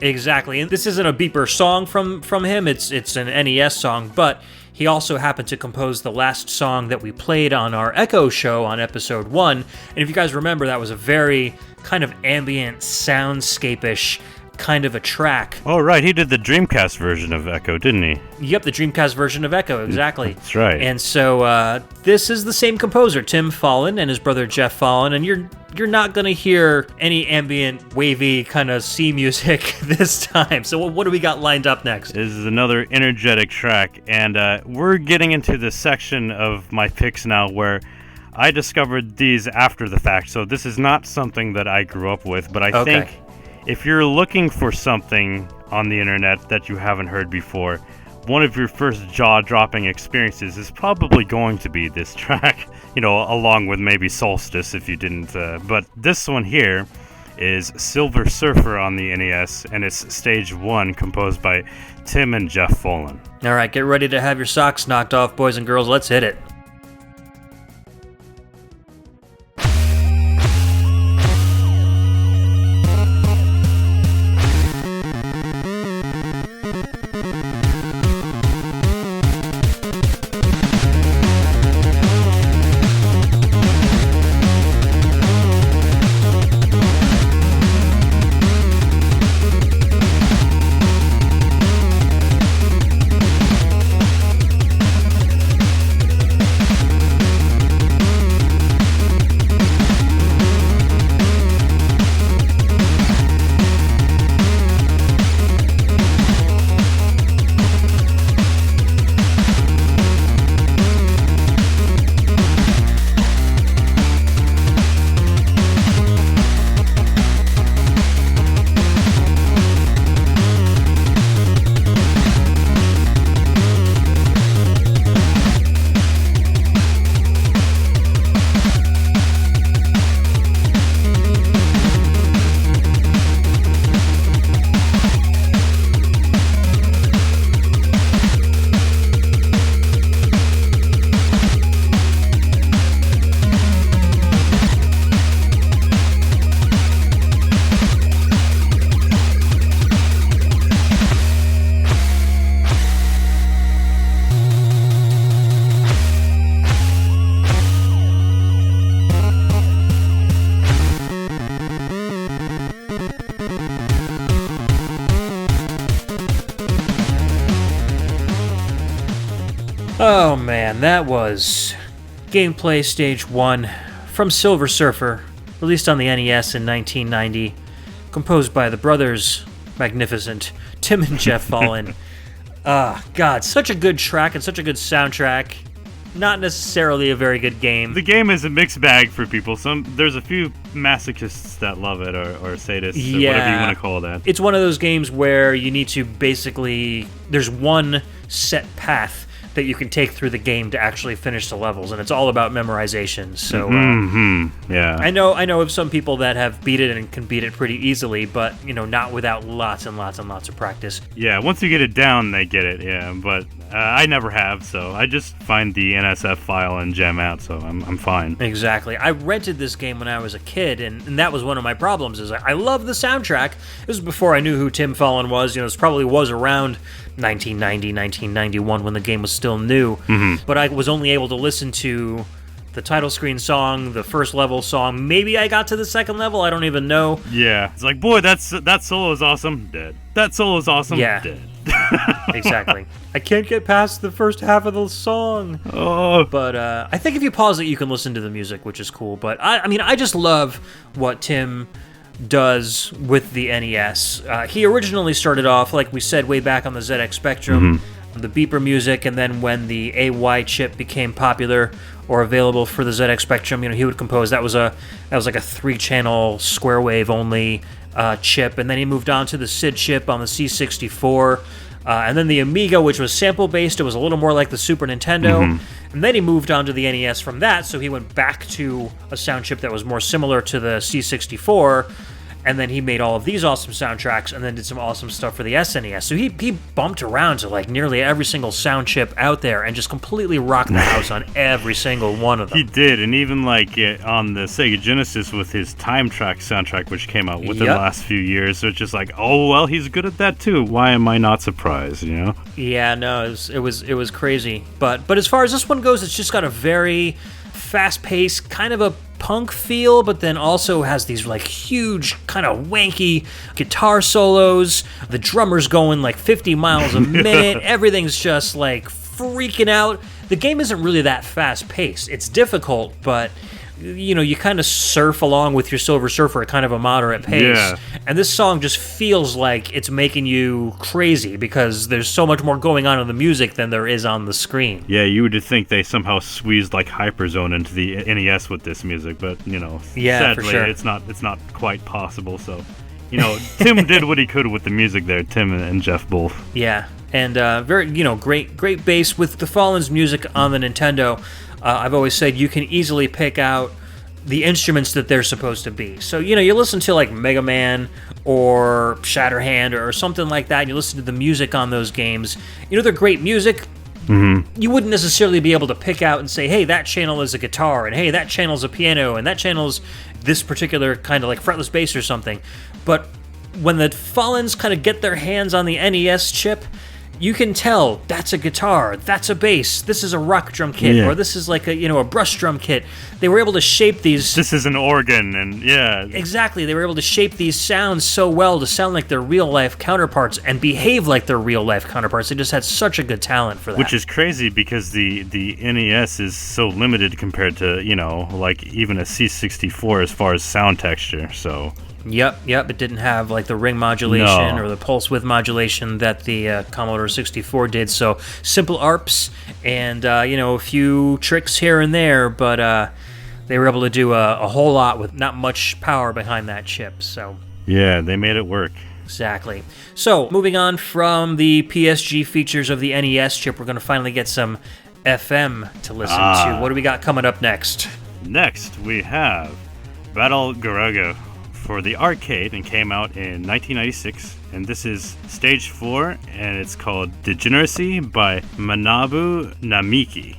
Exactly. And this isn't a beeper song from him, it's an NES song, but he also happened to compose the last song that we played on our Echo show on episode 1. And if you guys remember, that was a very kind of ambient, soundscape-ish kind of a track. Oh, right. He did the Dreamcast version of Echo, didn't he? Yep, the Dreamcast version of Echo, exactly. That's right. And so this is the same composer, Tim Follin, and his brother Jeff Follin, and you're not going to hear any ambient, wavy kind of C music this time. So what do we got lined up next? This is another energetic track, and we're getting into the section of my picks now where I discovered these after the fact. So this is not something that I grew up with, but I think if you're looking for something on the internet that you haven't heard before, one of your first jaw-dropping experiences is probably going to be this track, along with maybe Solstice if you didn't. But this one here is Silver Surfer on the NES, and it's Stage 1, composed by Tim and Jeff Follin. All right, get ready to have your socks knocked off, boys and girls. Let's hit it. Oh man, that was Gameplay Stage 1 from Silver Surfer, released on the NES in 1990, composed by the brothers magnificent Tim and Jeff Follin. God, such a good track and such a good soundtrack. Not necessarily a very good game. The game is a mixed bag for people. There's a few masochists that love it, or sadists, or whatever you want to call that. It's one of those games where you need to basically... There's one set path that you can take through the game to actually finish the levels, and it's all about memorization. So, yeah. I know of some people that have beat it and can beat it pretty easily, but not without lots and lots and lots of practice. Yeah, once you get it down, they get it. Yeah, but I never have, so I just find the NSF file and jam out, so I'm fine. Exactly. I rented this game when I was a kid, and that was one of my problems. Is I love the soundtrack. This was before I knew who Tim Follin was. This probably was around 1990, 1991 when the game was still new. But I was only able to listen to the title screen song, the first level song. Maybe I got to the second level. I don't even know. Yeah, it's like, boy, that solo is awesome. Dead. That solo is awesome. Yeah. Dead. Exactly. I can't get past the first half of the song. Oh. But I think if you pause it, you can listen to the music, which is cool. But I just love what Tim does with the NES. He originally started off, like we said, way back on the ZX Spectrum. the beeper music, and then when the AY chip became popular or available for the ZX Spectrum, he would compose. That was like a 3-channel square wave only chip, and then he moved on to the SID chip on the C64, and then the Amiga, which was sample based. It was a little more like the Super Nintendo, and then he moved on to the NES from that. So he went back to a sound chip that was more similar to the C64. And then he made all of these awesome soundtracks and then did some awesome stuff for the SNES. So he bumped around to like nearly every single sound chip out there and just completely rocked the house on every single one of them. He did, and even like on the Sega Genesis with his Time Track soundtrack, which came out within the last few years. So it's just like, oh, well, he's good at that too. Why am I not surprised, Yeah, no, it was crazy. But as far as this one goes, it's just got a very fast-paced, kind of a punk feel, but then also has these like huge kind of wanky guitar solos. The drummer's going like 50 miles a minute. Everything's just like freaking out. The game isn't really that fast-paced. It's difficult, but you kind of surf along with your Silver Surfer at kind of a moderate pace. Yeah. And this song just feels like it's making you crazy because there's so much more going on in the music than there is on the screen. Yeah, you would think they somehow squeezed like Hyperzone into the NES with this music, but sadly, for sure. it's not quite possible. So, Tim did what he could with the music there. Tim and Jeff both. Yeah, and very great bass with the Fallen's music on the Nintendo. I've always said you can easily pick out the instruments that they're supposed to be. So, you listen to like Mega Man or Shatterhand or something like that, and you listen to the music on those games. They're great music. You wouldn't necessarily be able to pick out and say, hey, that channel is a guitar, and hey, that channel's a piano, and that channel's this particular kind of like fretless bass or something. But when the Fallens kind of get their hands on the NES chip, you can tell that's a guitar, that's a bass, this is a rock drum kit, or this is like a brush drum kit. They were able to shape these. This is an organ, and exactly. They were able to shape these sounds so well to sound like their real life counterparts and behave like their real life counterparts. They just had such a good talent for that. Which is crazy because the NES is so limited compared to like even a C64 as far as sound texture. So. Yep. It didn't have like the ring modulation or the pulse width modulation that the Commodore 64 did. So simple ARPs and a few tricks here and there, but they were able to do a whole lot with not much power behind that chip. So yeah, they made it work. Exactly. So moving on from the PSG features of the NES chip, we're going to finally get some FM to listen to. What do we got coming up next? Next, we have Battle Garega for the arcade and came out in 1996, and this is Stage 4, and it's called Degeneracy by Manabu Namiki.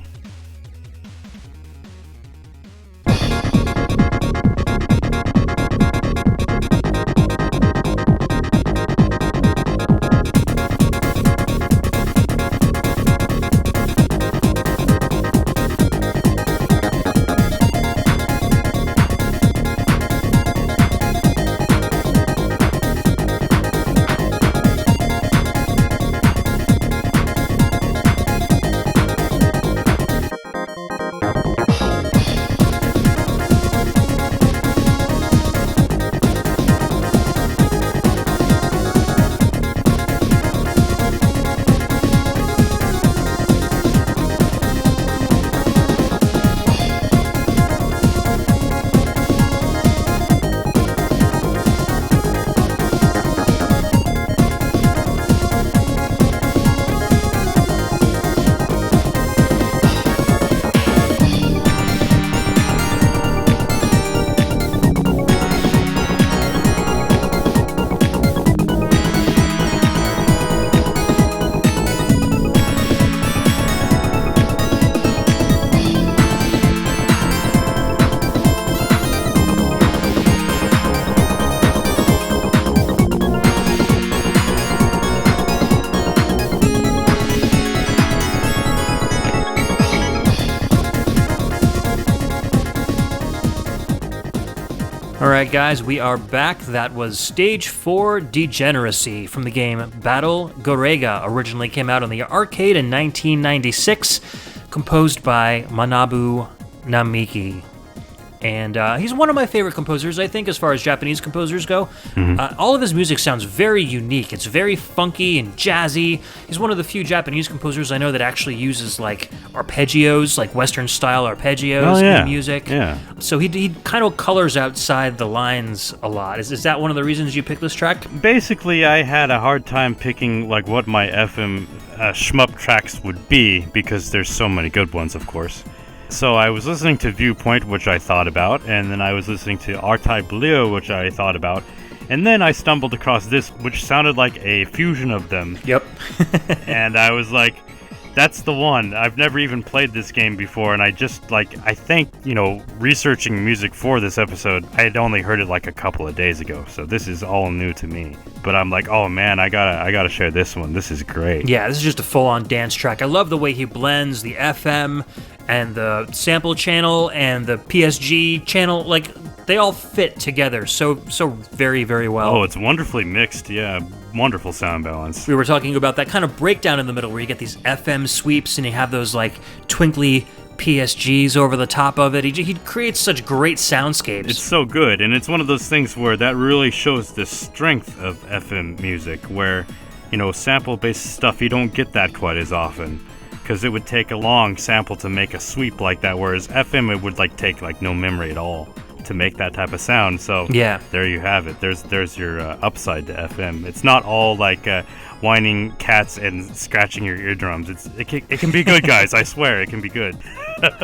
Alright guys, we are back. That was Stage 4 Degeneracy from the game Battle Garega. Originally came out on the arcade in 1996, composed by Manabu Namiki. And he's one of my favorite composers, I think, as far as Japanese composers go. All of his music sounds very unique. It's very funky and jazzy. He's one of the few Japanese composers I know that actually uses like arpeggios, like Western-style arpeggios in music. Yeah. So he kind of colors outside the lines a lot. Is that one of the reasons you picked this track? Basically, I had a hard time picking like what my FM shmup tracks would be because there's so many good ones, of course. So I was listening to Viewpoint, which I thought about, and then I was listening to R-Type Leo, which I thought about, and then I stumbled across this, which sounded like a fusion of them. Yep. And I was like, that's the one. I've never even played this game before, and I just, like, I think, researching music for this episode, I had only heard it like a couple of days ago, so this is all new to me. But I'm like, oh man, I gotta share this one. This is great. Yeah, this is just a full-on dance track. I love the way he blends the FM and the sample channel and the PSG channel. Like, they all fit together so very, very well. Oh, it's wonderfully mixed. Yeah, wonderful sound balance. We were talking about that kind of breakdown in the middle where you get these FM sweeps and you have those like twinkly PSGs over the top of it. He creates such great soundscapes. It's so good, and it's one of those things where that really shows the strength of FM music, where, sample-based stuff, you don't get that quite as often, because it would take a long sample to make a sweep like that, whereas FM, it would take no memory at all to make that type of sound. So yeah, there you have it. There's your upside to FM. It's not all like whining cats and scratching your eardrums. It can be good, guys. I swear it can be good.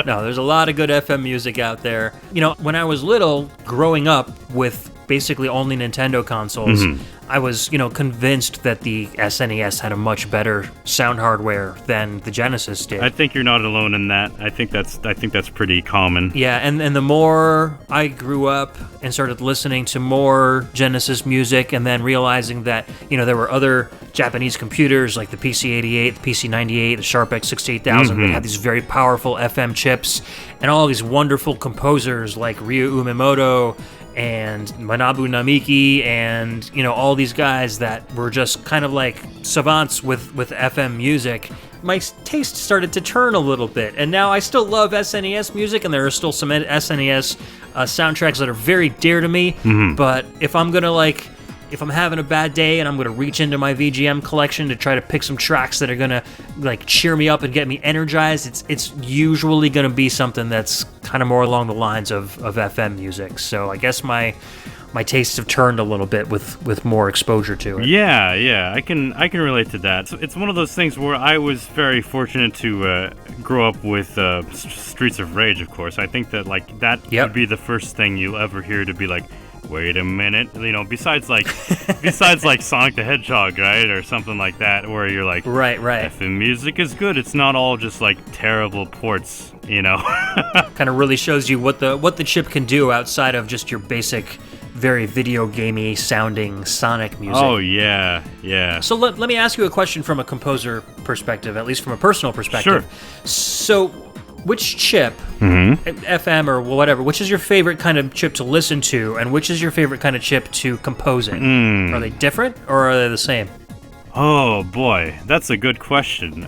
No, there's a lot of good FM music out there. When I was little, growing up with basically only Nintendo consoles, I was, convinced that the SNES had a much better sound hardware than the Genesis did. I think you're not alone in that. I think that's pretty common. Yeah, and the more I grew up and started listening to more Genesis music, and then realizing that, there were other Japanese computers like the PC-88, the PC-98, the Sharp X68000 that had these very powerful FM chips, and all these wonderful composers like Ryu Umemoto and Manabu Namiki and, all these guys that were just kind of like savants with FM music, my taste started to turn a little bit. And now I still love SNES music, and there are still some SNES soundtracks that are very dear to me. But if I'm going to if I'm having a bad day and I'm going to reach into my VGM collection to try to pick some tracks that are going to cheer me up and get me energized, it's usually going to be something that's kind of more along the lines of FM music. So I guess my tastes have turned a little bit with more exposure to it. Yeah, I can relate to that. So it's one of those things where I was very fortunate to grow up with Streets of Rage, of course. I think that that would be the first thing you'll ever hear to be like, wait a minute, besides Sonic the Hedgehog, right, or something like that, where you're like, right, FM music is good. It's not all just terrible ports, Kind of really shows you what the chip can do outside of just your basic, very video gamey sounding Sonic music. Oh yeah. So let me ask you a question from a composer perspective, at least from a personal perspective. Sure. So, which chip, FM or whatever, which is your favorite kind of chip to listen to, and which is your favorite kind of chip to compose in? Are they different, or are they the same? Oh boy, that's a good question.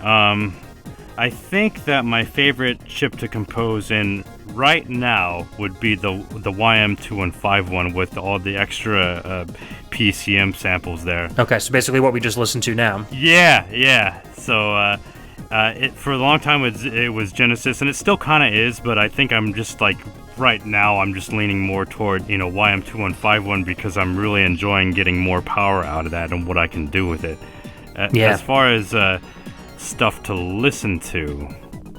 I think that my favorite chip to compose in right now would be the YM2151 with all the extra PCM samples there. Okay, so basically what we just listened to now. Yeah. So for a long time it was Genesis, and it still kind of is, but I think I'm just right now I'm just leaning more toward YM2151 because I'm really enjoying getting more power out of that and what I can do with it. As far as stuff to listen to,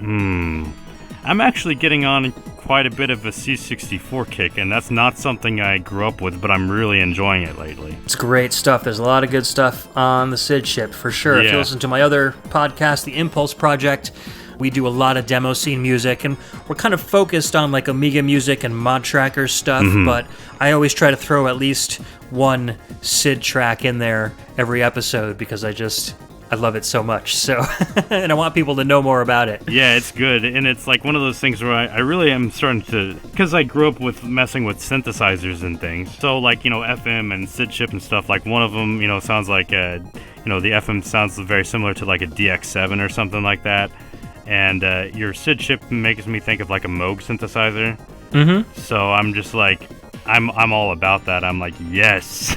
I'm actually getting on quite a bit of a C64 kick, and that's not something I grew up with, but I'm really enjoying it lately. It's great stuff. There's a lot of good stuff on the SID chip, for sure. Yeah. If you listen to my other podcast, The Impulse Project, we do a lot of demo scene music, and we're kind of focused on Amiga music and mod tracker stuff, but I always try to throw at least one SID track in there every episode because I love it so much, and I want people to know more about it. Yeah, it's good, and it's one of those things where I really am starting to, because I grew up with messing with synthesizers and things, so FM and SID chip and stuff, one of them, sounds like, the FM sounds very similar to a DX7 or something like that, and your SID chip makes me think of a Moog synthesizer. So I'm just like, I'm all about that. I'm like, yes.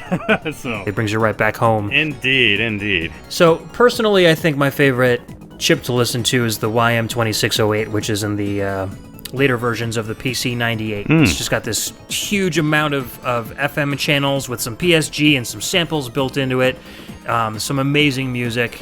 So It brings you right back home. Indeed. So personally, I think my favorite chip to listen to is the YM2608, which is in the later versions of the PC98. It's just got this huge amount of FM channels with some PSG and some samples built into it. Some amazing music.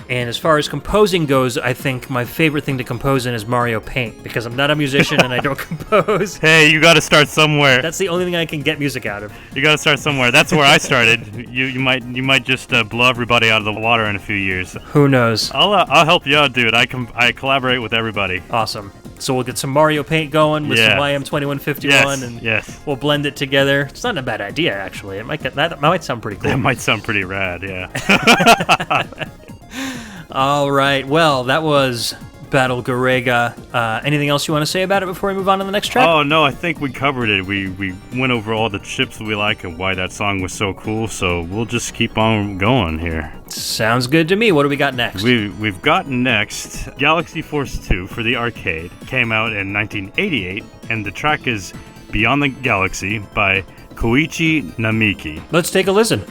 And as far as composing goes, I think my favorite thing to compose in is Mario Paint, because I'm not a musician and I don't compose. Hey, you got to start somewhere. That's the only thing I can get music out of. You got to start somewhere. That's where I started. You might just blow everybody out of the water in a few years. Who knows? I'll help you out, dude. I collaborate with everybody. Awesome. So we'll get some Mario Paint going with some YM2151, and we'll blend it together. It's not a bad idea, actually. That might sound pretty cool. That might sound pretty rad, yeah. All right. Well, that was Battle Garega. Anything else you want to say about it before we move on to the next track? Oh, no, I think we covered it. We went over all the chips we like and why that song was so cool, so we'll just keep on going here. Sounds good to me. What do we got next? We've got next Galaxy Force 2 for the arcade. Came out in 1988, and the track is Beyond the Galaxy by Koichi Namiki. Let's take a listen.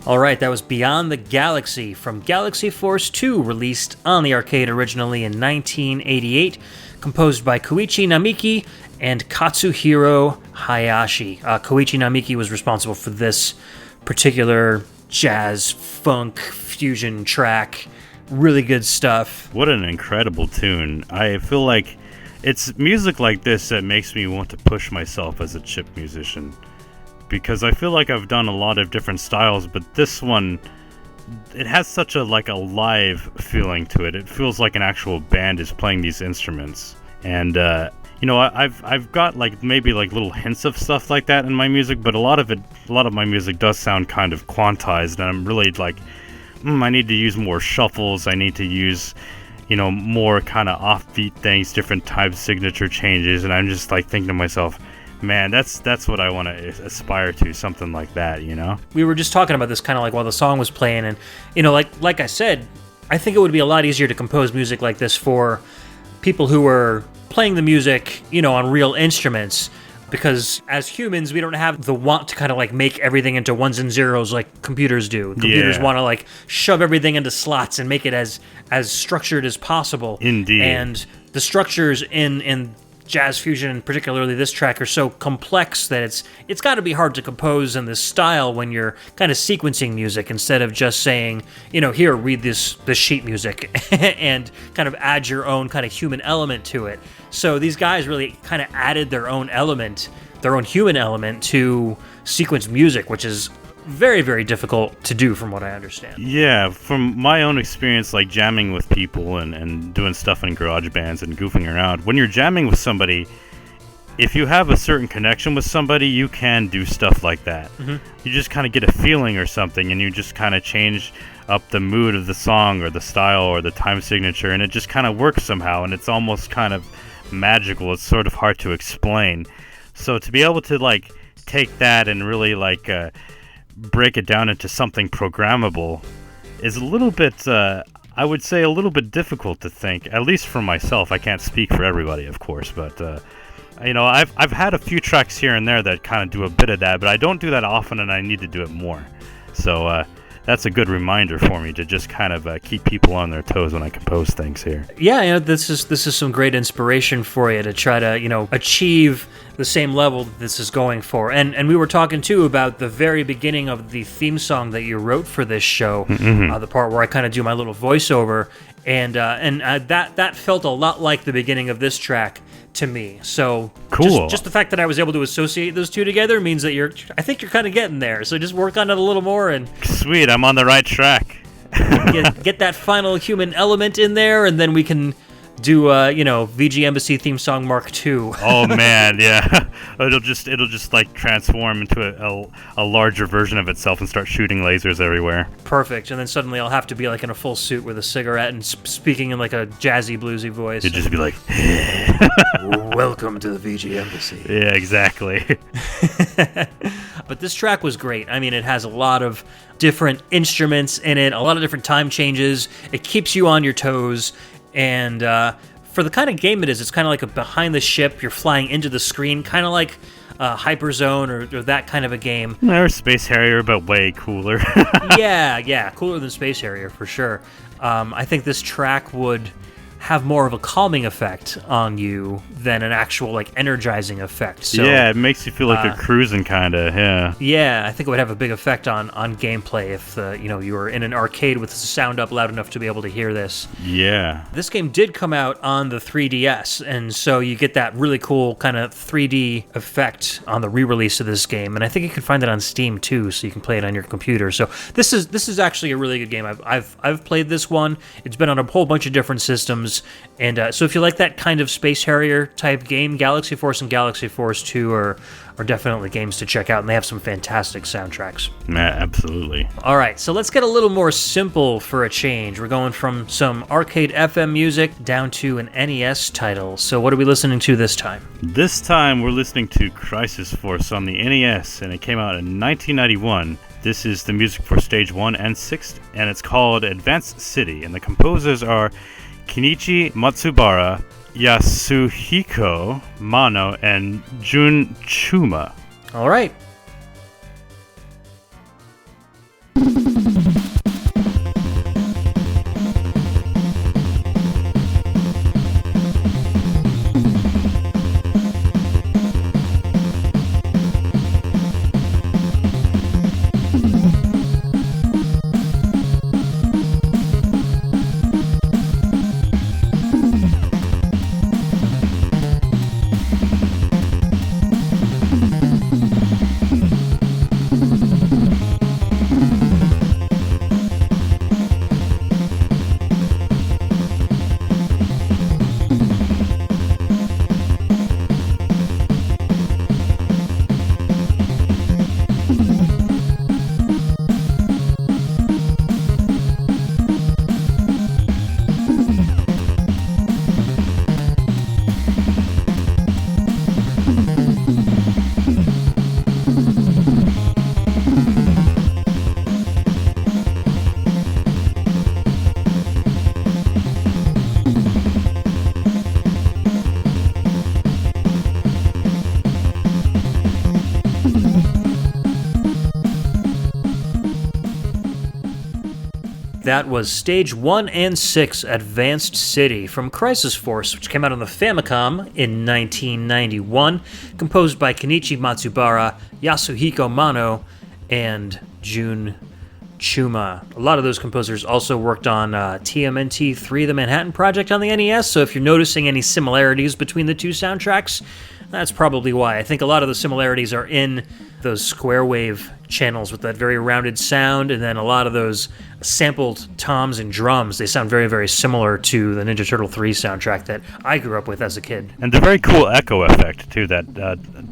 All right, that was Beyond the Galaxy from Galaxy Force 2, released on the arcade originally in 1988, composed by Koichi Namiki and Katsuhiro Hayashi. Koichi Namiki was responsible for this particular jazz, funk, fusion track. Really good stuff. What an incredible tune. I feel like it's music like this that makes me want to push myself as a chip musician. Because I feel like I've done a lot of different styles, but this one, it has such a live feeling to it. It feels like an actual band is playing these instruments. And, I've got like maybe like little hints of stuff like that in my music, but a lot of my music does sound kind of quantized, and I'm really like, I need to use more shuffles. I need to use, more kind of offbeat things, different time signature changes, and I'm just like thinking to myself, man, that's what I want to aspire to, something like that, We were just talking about this kind of like while the song was playing, and like I said, I think it would be a lot easier to compose music like this for people who are playing the music, on real instruments, because as humans, we don't have the want to kind of like make everything into ones and zeros like computers do. Computers want to like shove everything into slots and make it as structured as possible. Indeed. And the structures in jazz fusion, and particularly this track, are so complex that it's got to be hard to compose in this style when you're kind of sequencing music instead of just saying, here, read this sheet music and kind of add your own kind of human element to it. So these guys really kind of added their own human element to sequence music, which is very, very difficult to do from what I understand. Yeah, from my own experience, like jamming with people and doing stuff in garage bands and goofing around, when you're jamming with somebody, if you have a certain connection with somebody, you can do stuff like that. Mm-hmm. You just kind of get a feeling or something, and you just kind of change up the mood of the song or the style or the time signature, and it just kind of works somehow, and it's almost kind of magical. It's sort of hard to explain. So to be able to like take that and really like break it down into something programmable is a little bit, I would say, a little bit difficult to think, at least for myself. I can't speak for everybody, of course, but I've had a few tracks here and there that kind of do a bit of that, but I don't do that often, and I need to do it more. So that's a good reminder for me to just kind of keep people on their toes when I compose things here. Yeah, this is some great inspiration for you to try to, achieve the same level that this is going for. And we were talking, too, about the very beginning of the theme song that you wrote for this show, the part where I kind of do my little voiceover, and that felt a lot like the beginning of this track to me. So cool. Just the fact that I was able to associate those two together means that I think you're kind of getting there. So just work on it a little more, and sweet, I'm on the right track. get that final human element in there, and then we can do VGMbassy theme song Mark II. Oh man, yeah. It'll just like transform into a larger version of itself and start shooting lasers everywhere. Perfect. And then suddenly I'll have to be like in a full suit with a cigarette and speaking in like a jazzy bluesy voice. It'd just be like, welcome to the VGMbassy. Yeah, exactly. But this track was great. I mean, it has a lot of different instruments in it, a lot of different time changes. It keeps you on your toes. And for the kind of game it is, it's kind of like a behind the ship. You're flying into the screen, kind of like Hyperzone or that kind of a game. Or Space Harrier, but way cooler. yeah, cooler than Space Harrier for sure. I think this track would have more of a calming effect on you than an actual like energizing effect. So, yeah, it makes you feel like you're cruising, kind of. Yeah. Yeah, I think it would have a big effect on gameplay if you were in an arcade with the sound up loud enough to be able to hear this. Yeah. This game did come out on the 3DS, and so you get that really cool kind of 3D effect on the re-release of this game. And I think you can find it on Steam too, so you can play it on your computer. So this is actually a really good game. I've played this one. It's been on a whole bunch of different systems. And so if you like that kind of Space Harrier type game, Galaxy Force and Galaxy Force 2 are definitely games to check out, and they have some fantastic soundtracks. Yeah, absolutely. All right, so let's get a little more simple for a change. We're going from some arcade FM music down to an NES title. So what are we listening to this time? This time we're listening to Crisis Force on the NES, and it came out in 1991. This is the music for Stage 1 and 6, and it's called Advanced City, and the composers are Kenichi Matsubara, Yasuhiko Mano, and Jun Chuma. All right. That was Stage 1 and 6, Advanced City, from Crisis Force, which came out on the Famicom in 1991, composed by Kenichi Matsubara, Yasuhiko Mano, and Jun Chuma. A lot of those composers also worked on TMNT 3, The Manhattan Project on the NES, so if you're noticing any similarities between the two soundtracks, that's probably why. I think a lot of the similarities are in those square wave channels with that very rounded sound, and then a lot of those sampled toms and drums. They sound very, very similar to the Ninja Turtle 3 soundtrack that I grew up with as a kid. And the very cool echo effect, too, that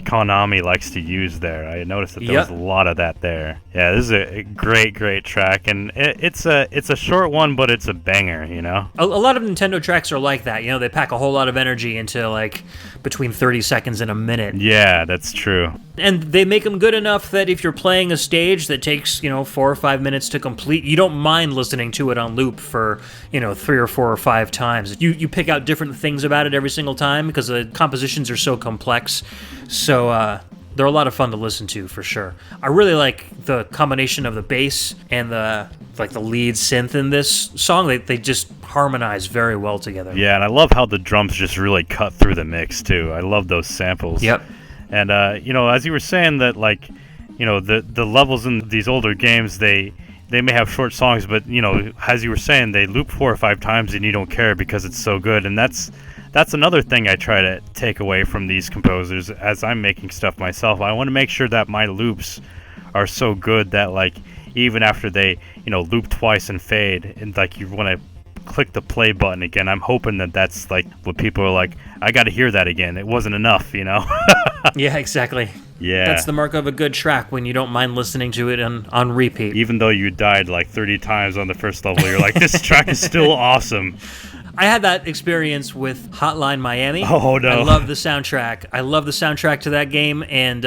Konami likes to use there. I noticed that there was a lot of that there. Yeah, this is a great, great track, and it's a short one, but it's a banger, you know? A lot of Nintendo tracks are like that. You know, they pack a whole lot of energy into, like, between 30 seconds and a minute. Yeah, that's true. And they make them good enough that if you're playing a stage that takes, 4 or 5 minutes to complete, you don't mind listening to it on loop for, 3 or 4 or 5 times. You pick out different things about it every single time because the compositions are so complex. So they're a lot of fun to listen to for sure. I really like the combination of the bass and the lead synth in this song. They just harmonize very well together. Yeah, and I love how the drums just really cut through the mix too. I love those samples. Yep. And as you were saying that, like, the levels in these older games, they may have short songs, but as you were saying, they loop 4 or 5 times and you don't care because it's so good. And that's another thing I try to take away from these composers as I'm making stuff myself. I want to make sure that my loops are so good that, like, even after they loop twice and fade, and like you want to click the play button again, I'm hoping that that's like what people are like, I got to hear that again. It wasn't enough, Yeah, exactly. Yeah. That's the mark of a good track, when you don't mind listening to it on repeat. Even though you died like 30 times on the first level, you're like, this track is still awesome. I had that experience with Hotline Miami. Oh, no. I love the soundtrack. I love the soundtrack to that game, and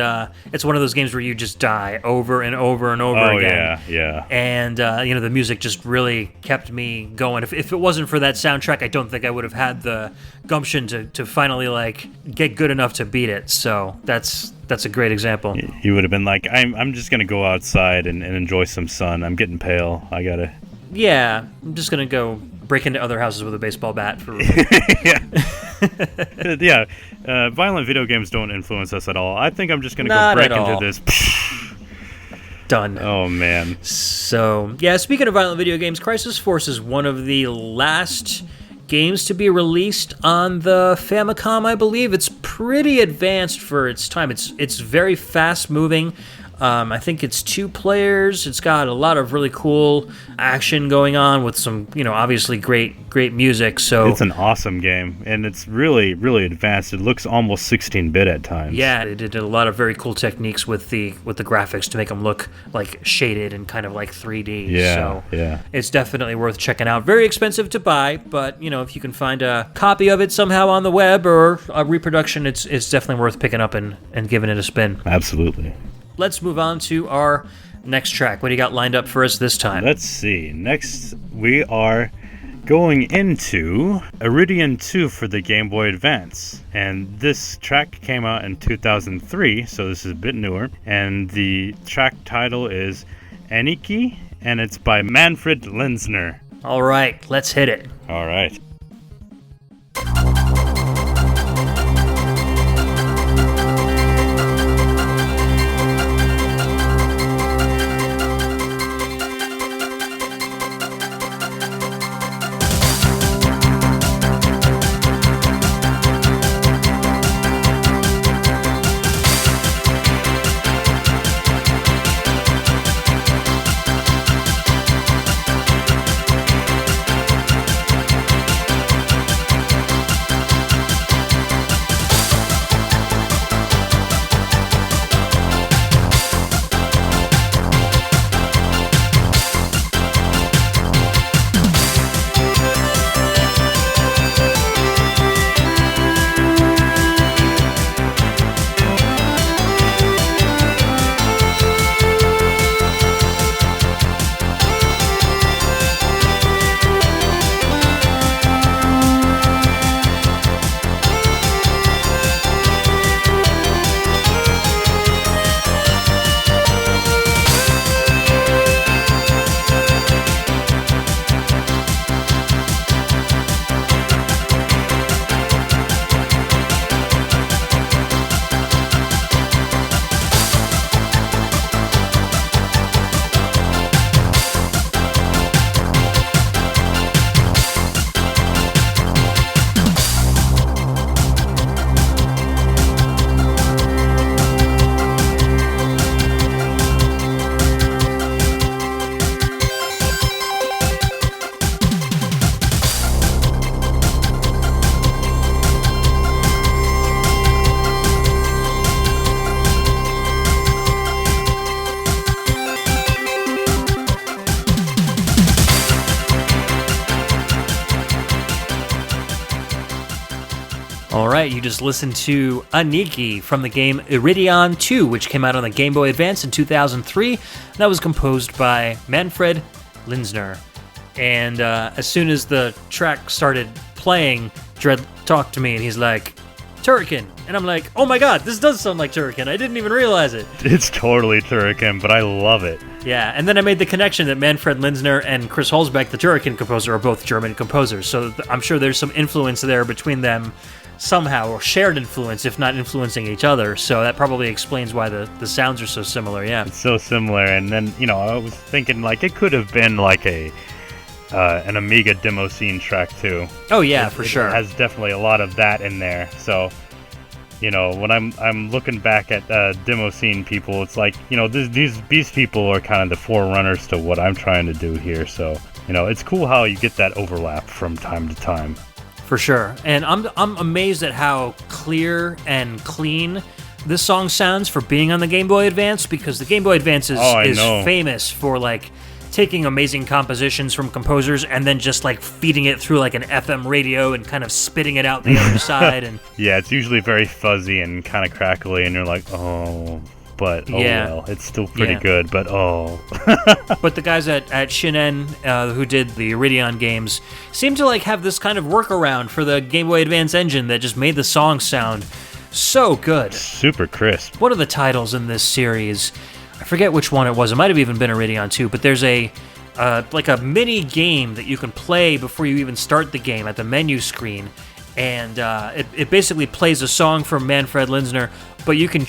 it's one of those games where you just die over and over and over again. Oh, yeah. And, the music just really kept me going. If it wasn't for that soundtrack, I don't think I would have had the gumption to finally, like, get good enough to beat it. So that's a great example. You would have been like, I'm just going to go outside and enjoy some sun. I'm getting pale. I got to... Yeah, I'm just going to go break into other houses with a baseball bat. Yeah. Violent video games don't influence us at all. I think I'm just going to go break into this. Done. Oh, man. So, yeah, speaking of violent video games, Crisis Force is one of the last games to be released on the Famicom, I believe. It's pretty advanced for its time. It's very fast-moving. I think it's 2 players. It's got a lot of really cool action going on with some, obviously great music. So it's an awesome game, and it's really, really advanced. It looks almost 16-bit at times. Yeah, it did a lot of very cool techniques with the graphics to make them look like shaded and kind of like 3D. Yeah, so it's definitely worth checking out. Very expensive to buy, but if you can find a copy of it somehow on the web or a reproduction, it's definitely worth picking up and giving it a spin. Absolutely. Let's move on to our next track. What do you got lined up for us this time? Let's see. Next, we are going into Iridium 2 for the Game Boy Advance. And this track came out in 2003, so this is a bit newer. And the track title is Aniki, and it's by Manfred Lenzner. All right, let's hit it. All right. right, you just listened to Aniki from the game Iridion 2, which came out on the Game Boy Advance in 2003. That was composed by Manfred Linzner. And as soon as the track started playing, Jredd talked to me and he's like, Turrican. And I'm like, oh my god, this does sound like Turrican. I didn't even realize it. It's totally Turrican, but I love it. Yeah, and then I made the connection that Manfred Linzner and Chris Holzbeck, the Turrican composer, are both German composers. So I'm sure there's some influence there between them somehow, or shared influence, if not influencing each other. So that probably explains why the sounds are so similar, yeah. It's so similar, and then, I was thinking, it could have been like an Amiga demo scene track too. Oh yeah, for sure. It has definitely a lot of that in there. So, when I'm looking back at demo scene people, it's like, these people are kind of the forerunners to what I'm trying to do here. So, it's cool how you get that overlap from time to time. For sure. And I'm amazed at how clear and clean this song sounds for being on the Game Boy Advance, because the Game Boy Advance is famous for taking amazing compositions from composers and then just feeding it through an FM radio and kind of spitting it out the other side. And yeah, it's usually very fuzzy and kind of crackly, and you're like, oh, but well, it's still pretty good, but But the guys at Shinen, who did the Iridion games, seem to have this kind of workaround for the Game Boy Advance engine that just made the song sound so good. Super crisp. One of the titles in this series, I forget which one it was. It might have even been Iridion 2, but there's a mini game that you can play before you even start the game at the menu screen, and it basically plays a song from Manfred Linzner, but you can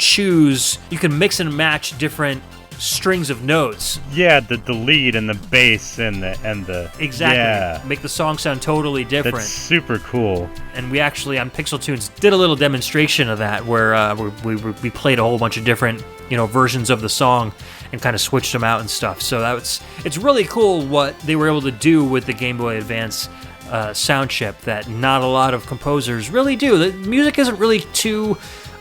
mix and match different strings of notes. Yeah, the lead and the bass and the exactly. Yeah. Make the song sound totally different. That's super cool. And we actually on Pixel Tunes did a little demonstration of that where we played a whole bunch of different versions of the song and kind of switched them out and stuff. So it's really cool what they were able to do with the Game Boy Advance sound chip that not a lot of composers really do. The music isn't really too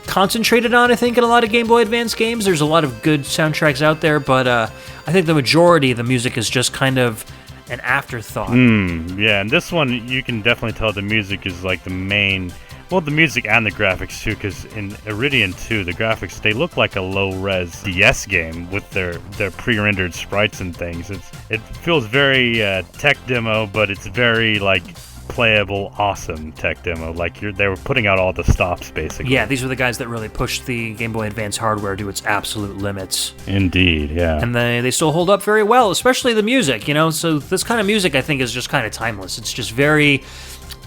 concentrated on, I think, in a lot of Game Boy Advance games. There's a lot of good soundtracks out there, but I think the majority of the music is just kind of an afterthought. Yeah, and this one, you can definitely tell the music is the main... Well, the music and the graphics, too, because in Iridion 2, the graphics, they look like a low-res DS game with their pre-rendered sprites and things. It feels very tech demo, but it's very, playable, awesome tech demo. They were putting out all the stops, basically. Yeah, these were the guys that really pushed the Game Boy Advance hardware to its absolute limits. Indeed, yeah. And they still hold up very well, especially the music, So this kind of music, I think, is just kind of timeless. It's just very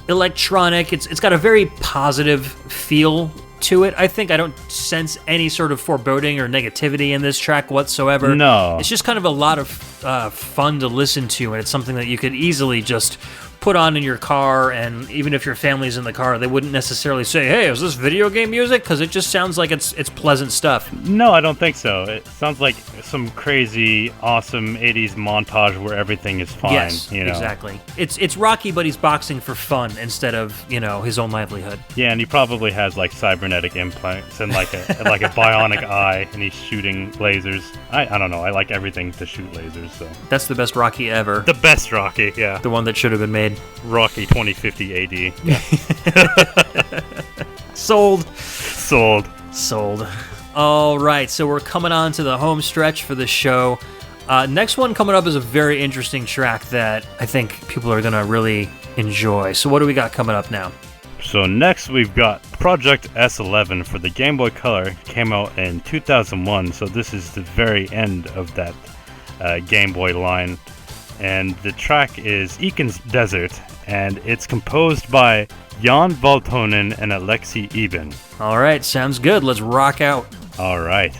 electronic. It's got a very positive feel to it. I think I don't sense any sort of foreboding or negativity in this track whatsoever. No. It's just kind of a lot of fun to listen to, and it's something that you could easily just put on in your car, and even if your family's in the car, they wouldn't necessarily say, hey, is this video game music? Because it just sounds like it's pleasant stuff. No, I don't think so. It sounds like some crazy, awesome 80s montage where everything is fine. Yes, exactly. It's Rocky, but he's boxing for fun instead of, his own livelihood. Yeah, and he probably has, cybernetic implants and, a bionic eye, and he's shooting lasers. I don't know. I like everything to shoot lasers, so... That's the best Rocky ever. The best Rocky, yeah. The one that should have been made. Rocky 2050 AD. Yeah. Sold. All right, so we're coming on to the home stretch for the show. Next one coming up is a very interesting track that I think people are going to really enjoy. So what do we got coming up now? So next we've got Project S11 for the Game Boy Color. Came out in 2001, so this is the very end of that Game Boy line. And the track is Ekin's Desert, and it's composed by Jan Valtonen and Alexei Eben. All right, sounds good. Let's rock out. All right.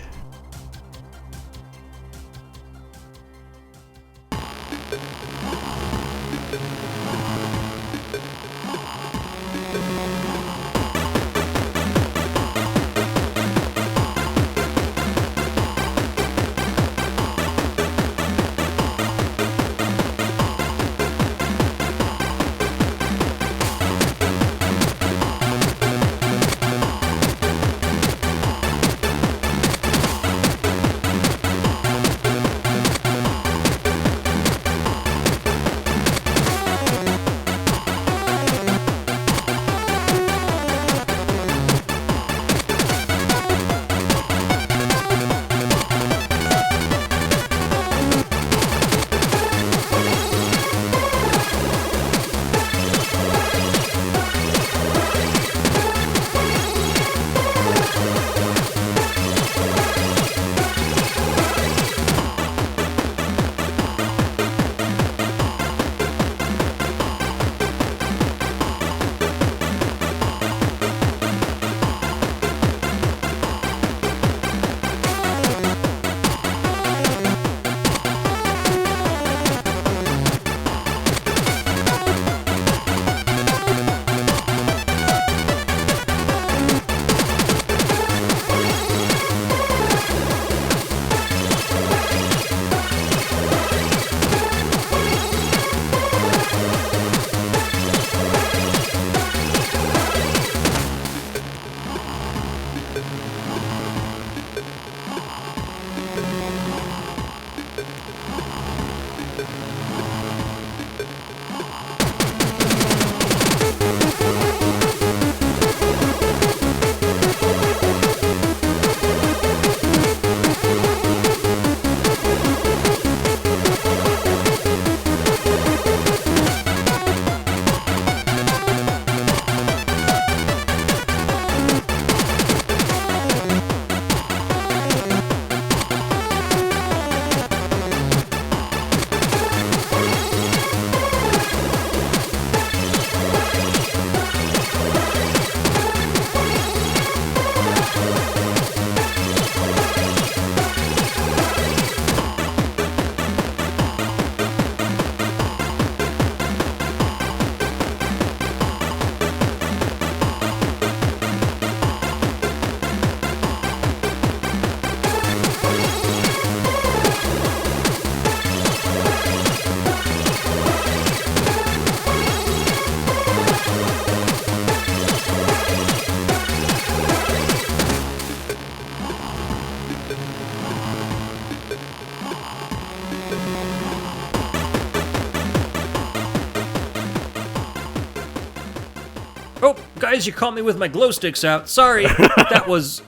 Guys, you caught me with my glow sticks out. Sorry. That was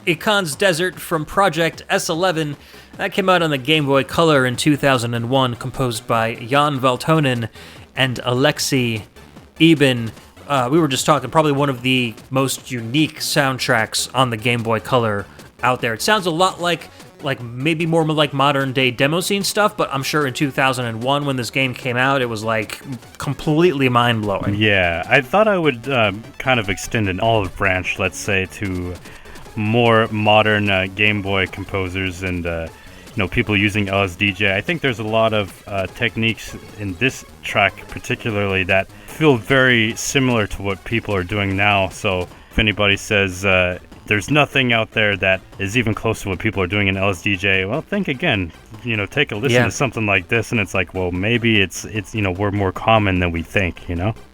Ikan's Desert from Project S11. That came out on the Game Boy Color in 2001, composed by Jan Valtonen and Alexei Eben. We were just talking, probably one of the most unique soundtracks on the Game Boy Color out there. It sounds a lot like maybe more like modern day demo scene stuff, but I'm sure in 2001 when this game came out, it was like completely mind blowing. Yeah, I thought I would kind of extend an olive branch, let's say, to more modern Game Boy composers and people using LSDJ. I think there's a lot of techniques in this track particularly that feel very similar to what people are doing now. So if anybody says there's nothing out there that is even close to what people are doing in LSDJ, well, think again. Take a listen to something like this, and it's like, well, maybe it's we're more common than we think.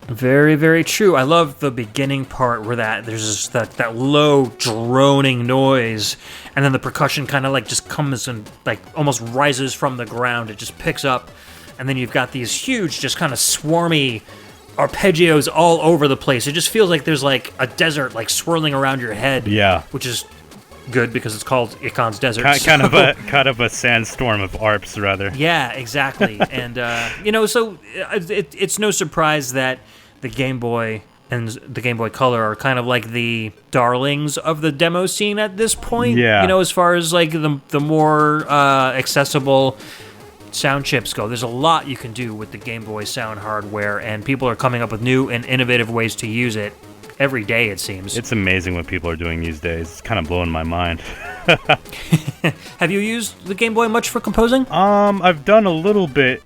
Very, very true. I love the beginning part where there's just that low droning noise, and then the percussion kind of like just comes and like almost rises from the ground. It just picks up, and then you've got these huge, just kind of swarmy arpeggios all over the place. It just feels like there's like a desert like swirling around your head. Yeah, which is good because it's called Ikan's Desert. Kind of a sandstorm of arps, rather. Yeah, exactly. And so it's no surprise that the Game Boy and the Game Boy Color are kind of like the darlings of the demo scene at this point. Yeah. As far as like the more accessible sound chips go. There's a lot you can do with the Game Boy sound hardware, and people are coming up with new and innovative ways to use it every day, it seems. It's amazing what people are doing these days. It's kind of blowing my mind. Have you used the Game Boy much for composing? I've done a little bit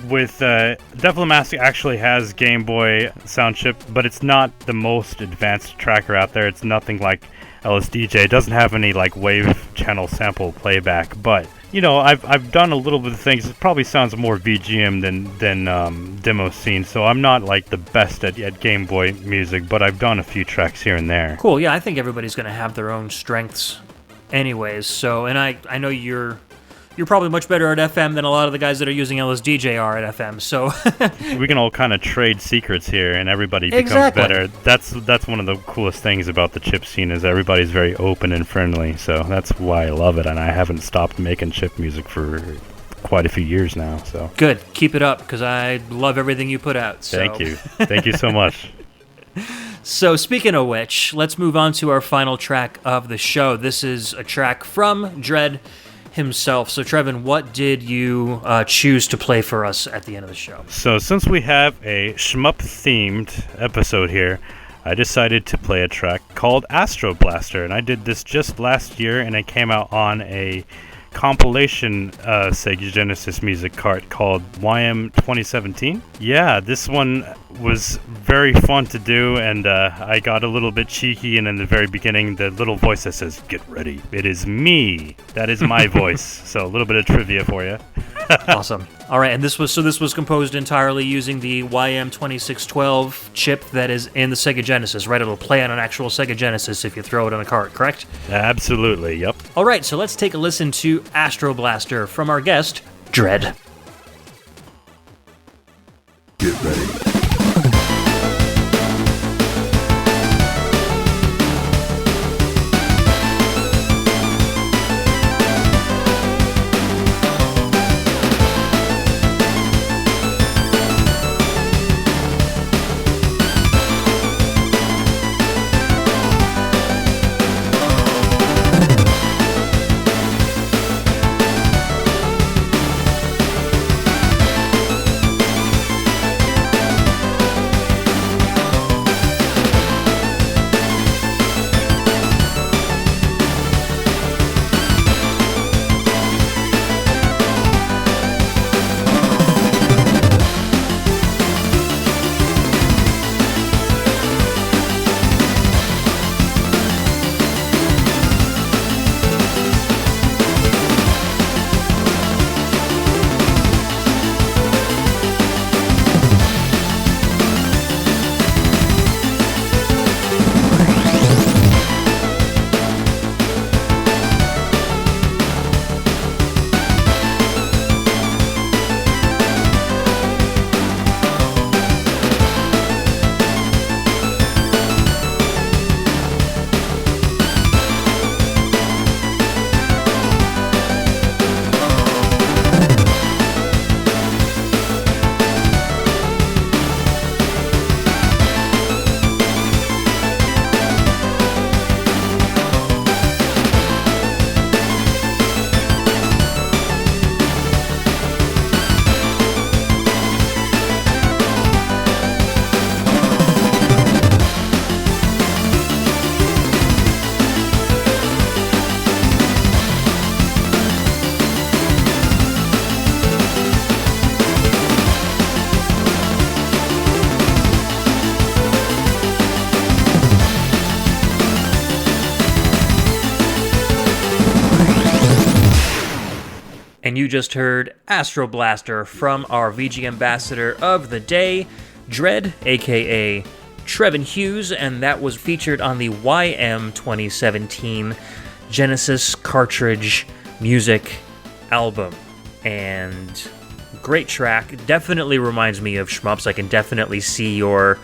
with VGMbassy actually has Game Boy sound chip, but it's not the most advanced tracker out there. It's nothing like LSDJ. It doesn't have any like wave channel sample playback, but I've done a little bit of things. It probably sounds more VGM than demo scene, so I'm not like the best at Game Boy music, but I've done a few tracks here and there. Cool. Yeah, I think everybody's going to have their own strengths anyways. So, and I know you're probably much better at FM than a lot of the guys that are using LSDJ are at FM. So we can all kind of trade secrets here, and everybody becomes better. That's one of the coolest things about the chip scene is everybody's very open and friendly. So that's why I love it, and I haven't stopped making chip music for quite a few years now. So good, keep it up because I love everything you put out. So. Thank you so much. So speaking of which, let's move on to our final track of the show. This is a track from Jredd himself. So Trevin, what did you choose to play for us at the end of the show? So since we have a shmup themed episode here, I decided to play a track called Astro Blaster, and I did this just last year, and it came out on a compilation Sega Genesis music cart called YM 2017. Yeah, this one was very fun to do, and I got a little bit cheeky, and in the very beginning, the little voice that says, "Get ready, it is me." That is my voice. So a little bit of trivia for you. Awesome. All right, and this was composed entirely using the YM 2612 chip that is in the Sega Genesis, right? It'll play on an actual Sega Genesis if you throw it on a cart, correct? Absolutely, yep. All right, so let's take a listen to Astro Blaster from our guest, Jredd. Get ready. and you just heard Astro Blaster from our VG Ambassador of the day, Jredd, aka Trevin Hughes, and that was featured on the YM 2017 Genesis cartridge music album. And great track. Definitely reminds me of Shmups. I can definitely see your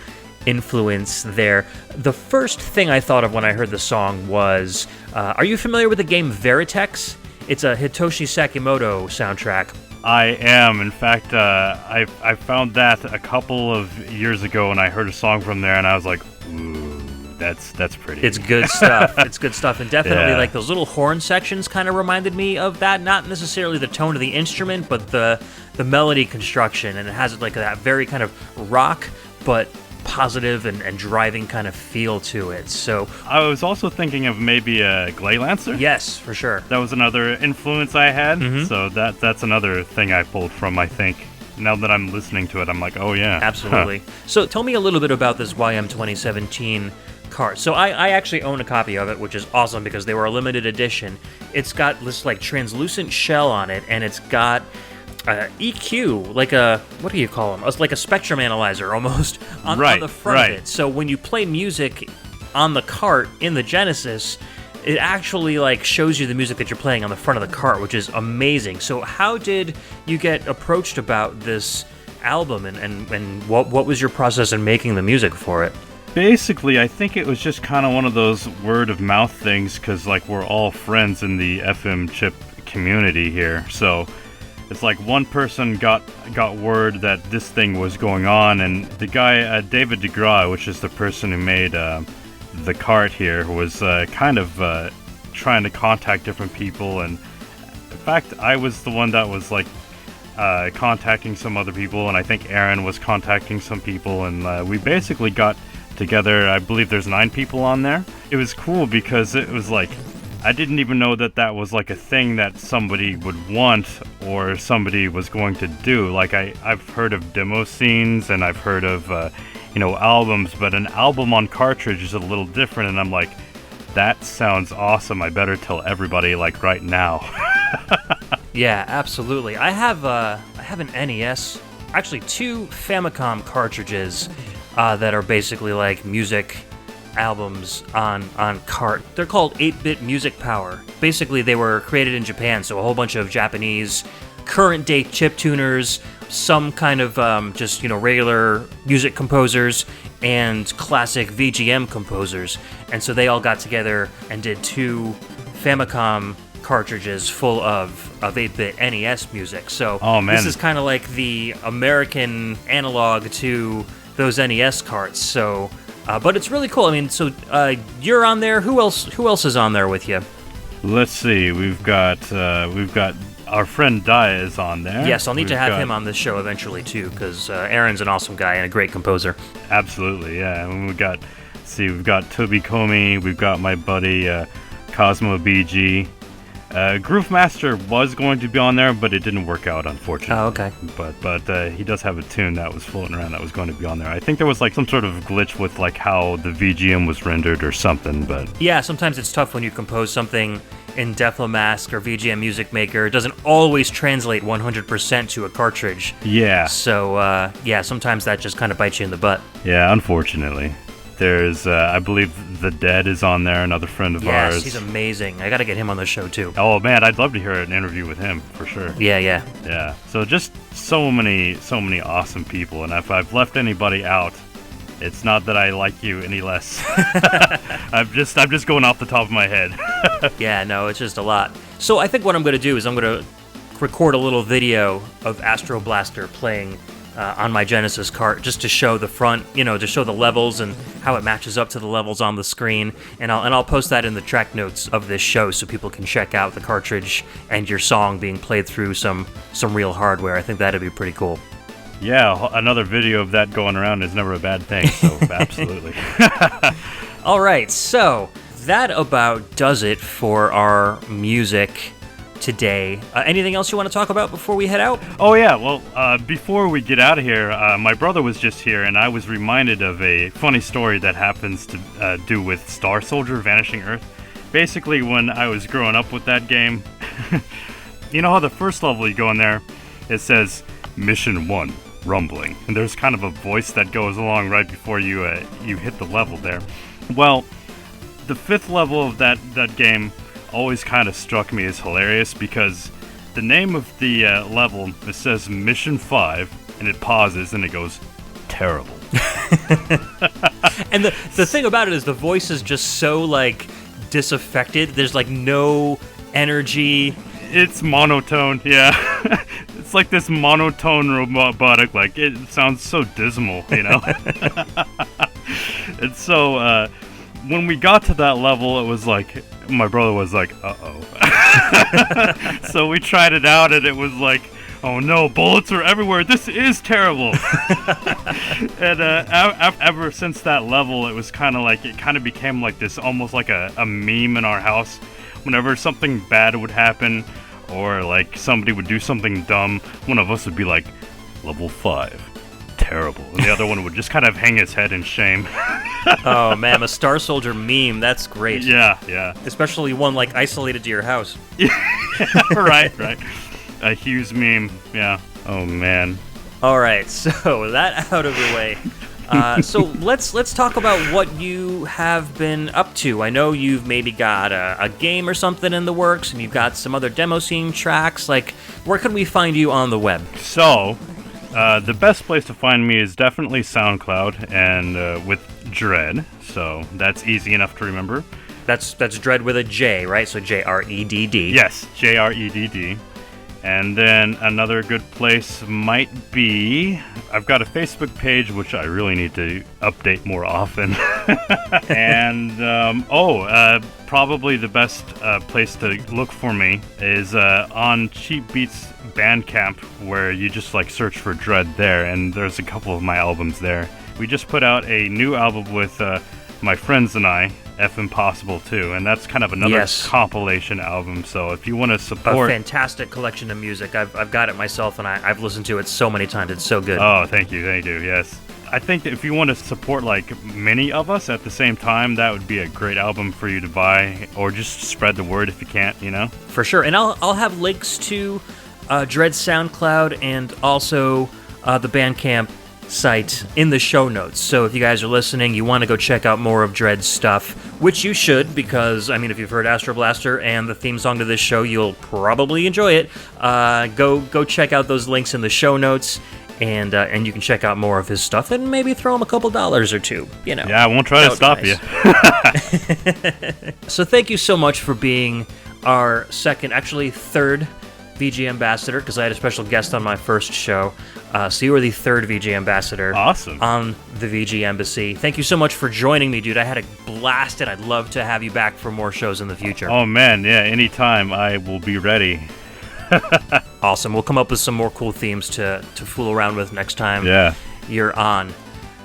influence there. The first thing I thought of when I heard the song was, are you familiar with the game Veritex? It's a Hitoshi Sakimoto soundtrack. I am. In fact, I found that a couple of years ago, and I heard a song from there, and I was like, ooh, that's pretty. It's good stuff. It's good stuff, and definitely like those little horn sections kind of reminded me of that. Not necessarily the tone of the instrument, but the melody construction, and it has like that very kind of rock, but positive and driving kind of feel to it. So I was also thinking of maybe a Glaylancer. Yes, for sure. That was another influence I had. So that's another thing I pulled from, I think. Now that I'm listening to it, I'm like, oh yeah. Absolutely. So tell me a little bit about this YM 2017 cart. So I actually own a copy of it, which is awesome because they were a limited edition. It's got this like translucent shell on it, and it's got EQ, like a, what do you call them? It's like a spectrum analyzer almost on the front of it. So when you play music on the cart in the Genesis, it actually like shows you the music that you're playing on the front of the cart, which is amazing. So how did you get approached about this album, and what was your process in making the music for it? Basically, I think it was just kind of one of those word of mouth things, because like we're all friends in the FM chip community here, so it's like one person got word that this thing was going on, and the guy, David DeGraw, which is the person who made the cart here, was kind of trying to contact different people. And in fact, I was the one that was like contacting some other people, and I think Aaron was contacting some people, and we basically got together. I believe there's 9 people on there. It was cool because it was like, I didn't even know that was like a thing that somebody would want or somebody was going to do. Like I've heard of demo scenes, and I've heard of albums, but an album on cartridge is a little different, and I'm like, that sounds awesome. I better tell everybody like right now. Yeah, absolutely. I have an NES, actually 2 Famicom cartridges that are basically like music albums on cart. They're called 8-Bit Music Power. Basically, they were created in Japan, so a whole bunch of Japanese current day chip tuners, some kind of just regular music composers, and classic VGM composers. And so they all got together and did 2 Famicom cartridges full of 8-bit NES music. So this is kind of like the American analog to those NES carts. So but it's really cool. I mean, so you're on there. Who else is on there with you? Let's see. We've got our friend Daya is on there. Yes, I'll need to have him on this show eventually too, because Aaron's an awesome guy and a great composer. Absolutely, yeah. And we've got Toby Comey. We've got my buddy Cosmo BG. Groove Master was going to be on there, but it didn't work out, unfortunately. Oh, okay. But he does have a tune that was floating around that was going to be on there. I think there was like some sort of glitch with like how the VGM was rendered or something, but yeah, sometimes it's tough when you compose something in Deflomask or VGM Music Maker. It doesn't always translate 100% to a cartridge. Yeah. So sometimes that just kind of bites you in the butt. Yeah, unfortunately. There's, I believe, The Dead is on there, another friend of ours. Yes, he's amazing. I got to get him on the show, too. Oh, man, I'd love to hear an interview with him, for sure. Yeah. Yeah, so just so many awesome people, and if I've left anybody out, it's not that I like you any less. I'm just going off the top of my head. Yeah, no, it's just a lot. So I think what I'm going to do is I'm going to record a little video of Astro Blaster playing on my Genesis cart, just to show the front, to show the levels and how it matches up to the levels on the screen, and I'll post that in the track notes of this show so people can check out the cartridge and your song being played through some real hardware. I think that'd be pretty cool. Yeah, another video of that going around is never a bad thing, so absolutely. All right, so that about does it for our music today. Anything else you want to talk about before we head out? Oh yeah, well, before we get out of here, my brother was just here, and I was reminded of a funny story that happens to do with Star Soldier Vanishing Earth. Basically, when I was growing up with that game, You know how the first level you go in there, it says Mission 1, Rumbling. And there's kind of a voice that goes along right before you hit the level there. Well, the 5th level of that game always kind of struck me as hilarious because the name of the level, it says Mission 5, and it pauses and it goes, terrible. And the thing about it is the voice is just so, like, disaffected. There's, like, no energy. It's monotone, yeah. It's like this monotone robotic, like, it sounds so dismal, you know? And so, when we got to that level, it was like, my brother was like, uh-oh. So we tried it out, and it was like, oh no, bullets are everywhere, this is terrible. And ever since that level, it was kind of like, it kind of became like this, almost like a meme in our house. Whenever something bad would happen, or like somebody would do something dumb, one of us would be like, level 5, terrible. And the other one would just kind of hang his head in shame. Oh man, a Star Soldier meme, that's great. Yeah. Especially one like isolated to your house. Right. A Hughes meme, yeah. Oh man. Alright, so that out of the way. So let's talk about what you have been up to. I know you've maybe got a game or something in the works, and you've got some other demo scene tracks. Like, where can we find you on the web? So, the best place to find me is definitely SoundCloud and with Jredd. So that's easy enough to remember. That's Jredd with a J, right? So Jredd. Yes, Jredd. And then another good place might be, I've got a Facebook page, which I really need to update more often. And, probably the best place to look for me is on Cheap Beats Bandcamp, where you just like search for Jredd there, and there's a couple of my albums there. We just put out a new album with my friends and I, F Impossible too, and that's kind of another compilation album. So if you want to support a fantastic collection of music, I've got it myself, and I've listened to it so many times. It's so good. Oh, thank you. Yes, I think that if you want to support like many of us at the same time, that would be a great album for you to buy, or just spread the word if you can't, you know. For sure, and I'll have links to Jredd's SoundCloud and also the Bandcamp site in the show notes. So if you guys are listening, you want to go check out more of Jredd's stuff, which you should, because I mean, if you've heard Astro Blaster and the theme song to this show, you'll probably enjoy it. Go check out those links in the show notes, and you can check out more of his stuff and maybe throw him a couple dollars or two. You know. Yeah, I won't try to stop you. So thank you so much for being our third VG Ambassador, because I had a special guest on my first show. So you were the third VG Ambassador awesome. On the VGMbassy. Thank you so much for joining me, dude. I had a blast, and I'd love to have you back for more shows in the future. Oh, man, yeah, anytime. I will be ready. Awesome. We'll come up with some more cool themes to fool around with next time you're on.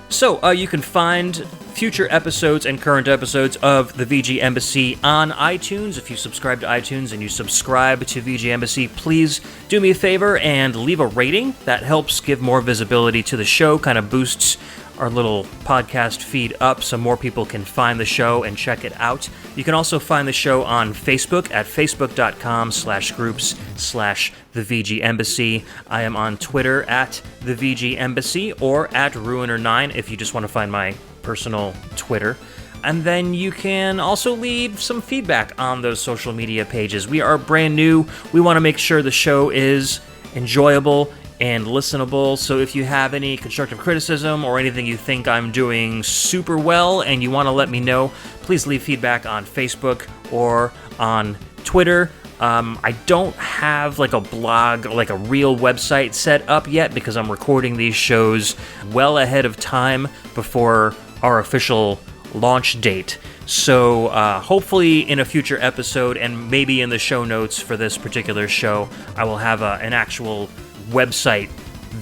So you can find future episodes and current episodes of the VGMbassy on iTunes. If you subscribe to iTunes and you subscribe to VGMbassy, please do me a favor and leave a rating. That helps give more visibility to the show, kind of boosts our little podcast feed up so more people can find the show and check it out. You can also find the show on Facebook at facebook.com/groups/TheVGMbassy. I am on Twitter at TheVGMbassy or at Ruiner9 if you just want to find my personal Twitter. And then you can also leave some feedback on those social media pages. We are brand new. We want to make sure the show is enjoyable and listenable, so if you have any constructive criticism or anything you think I'm doing super well and you want to let me know, please leave feedback on Facebook or on Twitter. I don't have like a blog, like a real website set up yet, because I'm recording these shows well ahead of time before our official launch date. So hopefully in a future episode, and maybe in the show notes for this particular show, I will have an actual website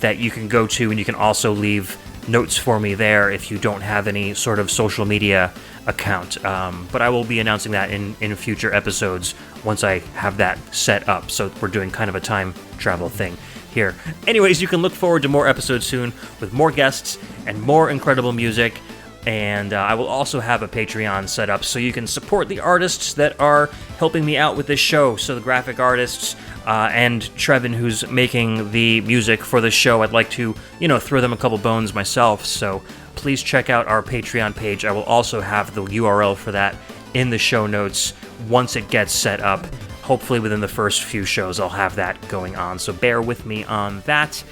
that you can go to, and you can also leave notes for me there if you don't have any sort of social media account. But I will be announcing that in future episodes once I have that set up. So we're doing kind of a time travel thing here. Anyways, you can look forward to more episodes soon with more guests and more incredible music. And I will also have a Patreon set up so you can support the artists that are helping me out with this show. So the graphic artists and Trevin, who's making the music for the show, I'd like to, throw them a couple bones myself. So please check out our Patreon page. I will also have the URL for that in the show notes once it gets set up. Hopefully within the first few shows I'll have that going on. So bear with me on that.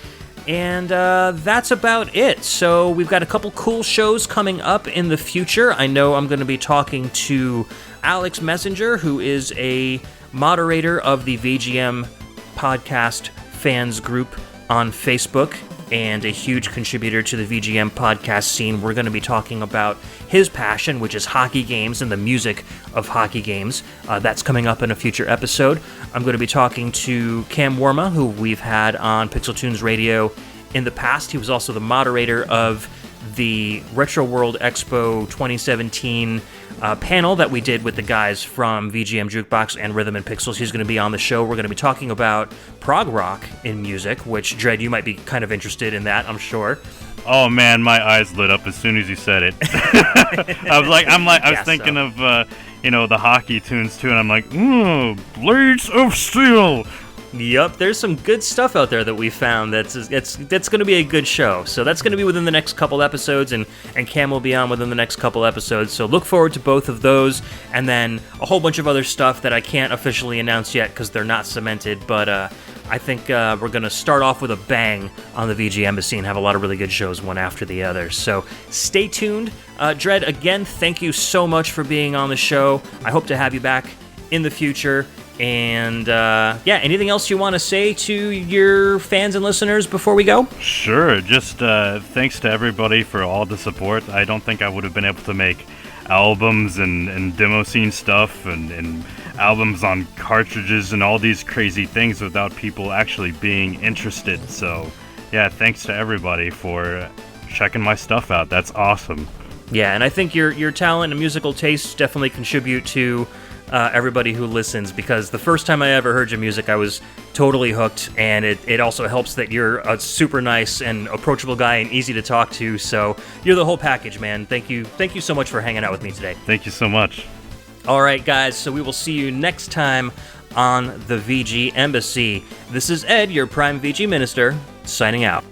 And that's about it. So we've got a couple cool shows coming up in the future. I know I'm going to be talking to Alex Messenger, who is a moderator of the VGM podcast fans group on Facebook and a huge contributor to the VGM podcast scene. We're going to be talking about his passion, which is hockey games and the music of hockey games. That's coming up in a future episode. I'm going to be talking to Cam Worma, who we've had on Pixel Tunes Radio in the past. He was also the moderator of the Retro World Expo 2017 panel that we did with the guys from VGM Jukebox and Rhythm and Pixels. He's going to be on the show. We're going to be talking about prog rock in music, which, Jredd, you might be kind of interested in that, I'm sure. Oh man, my eyes lit up as soon as you said it. I was thinking of the hockey tunes too, and I'm like, Blades of Steel. Yep, there's some good stuff out there that we found that's going to be a good show. So that's going to be within the next couple episodes, and Cam will be on within the next couple episodes. So look forward to both of those, and then a whole bunch of other stuff that I can't officially announce yet because they're not cemented, but I think we're going to start off with a bang on the VGMbassy and have a lot of really good shows one after the other. So stay tuned. Jredd, again, thank you so much for being on the show. I hope to have you back in the future. And anything else you want to say to your fans and listeners before we go? Sure. Just thanks to everybody for all the support. I don't think I would have been able to make albums and demo scene stuff and albums on cartridges and all these crazy things without people actually being interested. So, yeah, thanks to everybody for checking my stuff out. That's awesome. Yeah, and I think your talent and musical tastes definitely contribute to everybody who listens, because the first time I ever heard your music, I was totally hooked, and it also helps that you're a super nice and approachable guy and easy to talk to, so you're the whole package, man. Thank you so much for hanging out with me today. Thank you so much. All right, guys, so we will see you next time on the VGMbassy. This is Ed, your Prime VG Minister, signing out.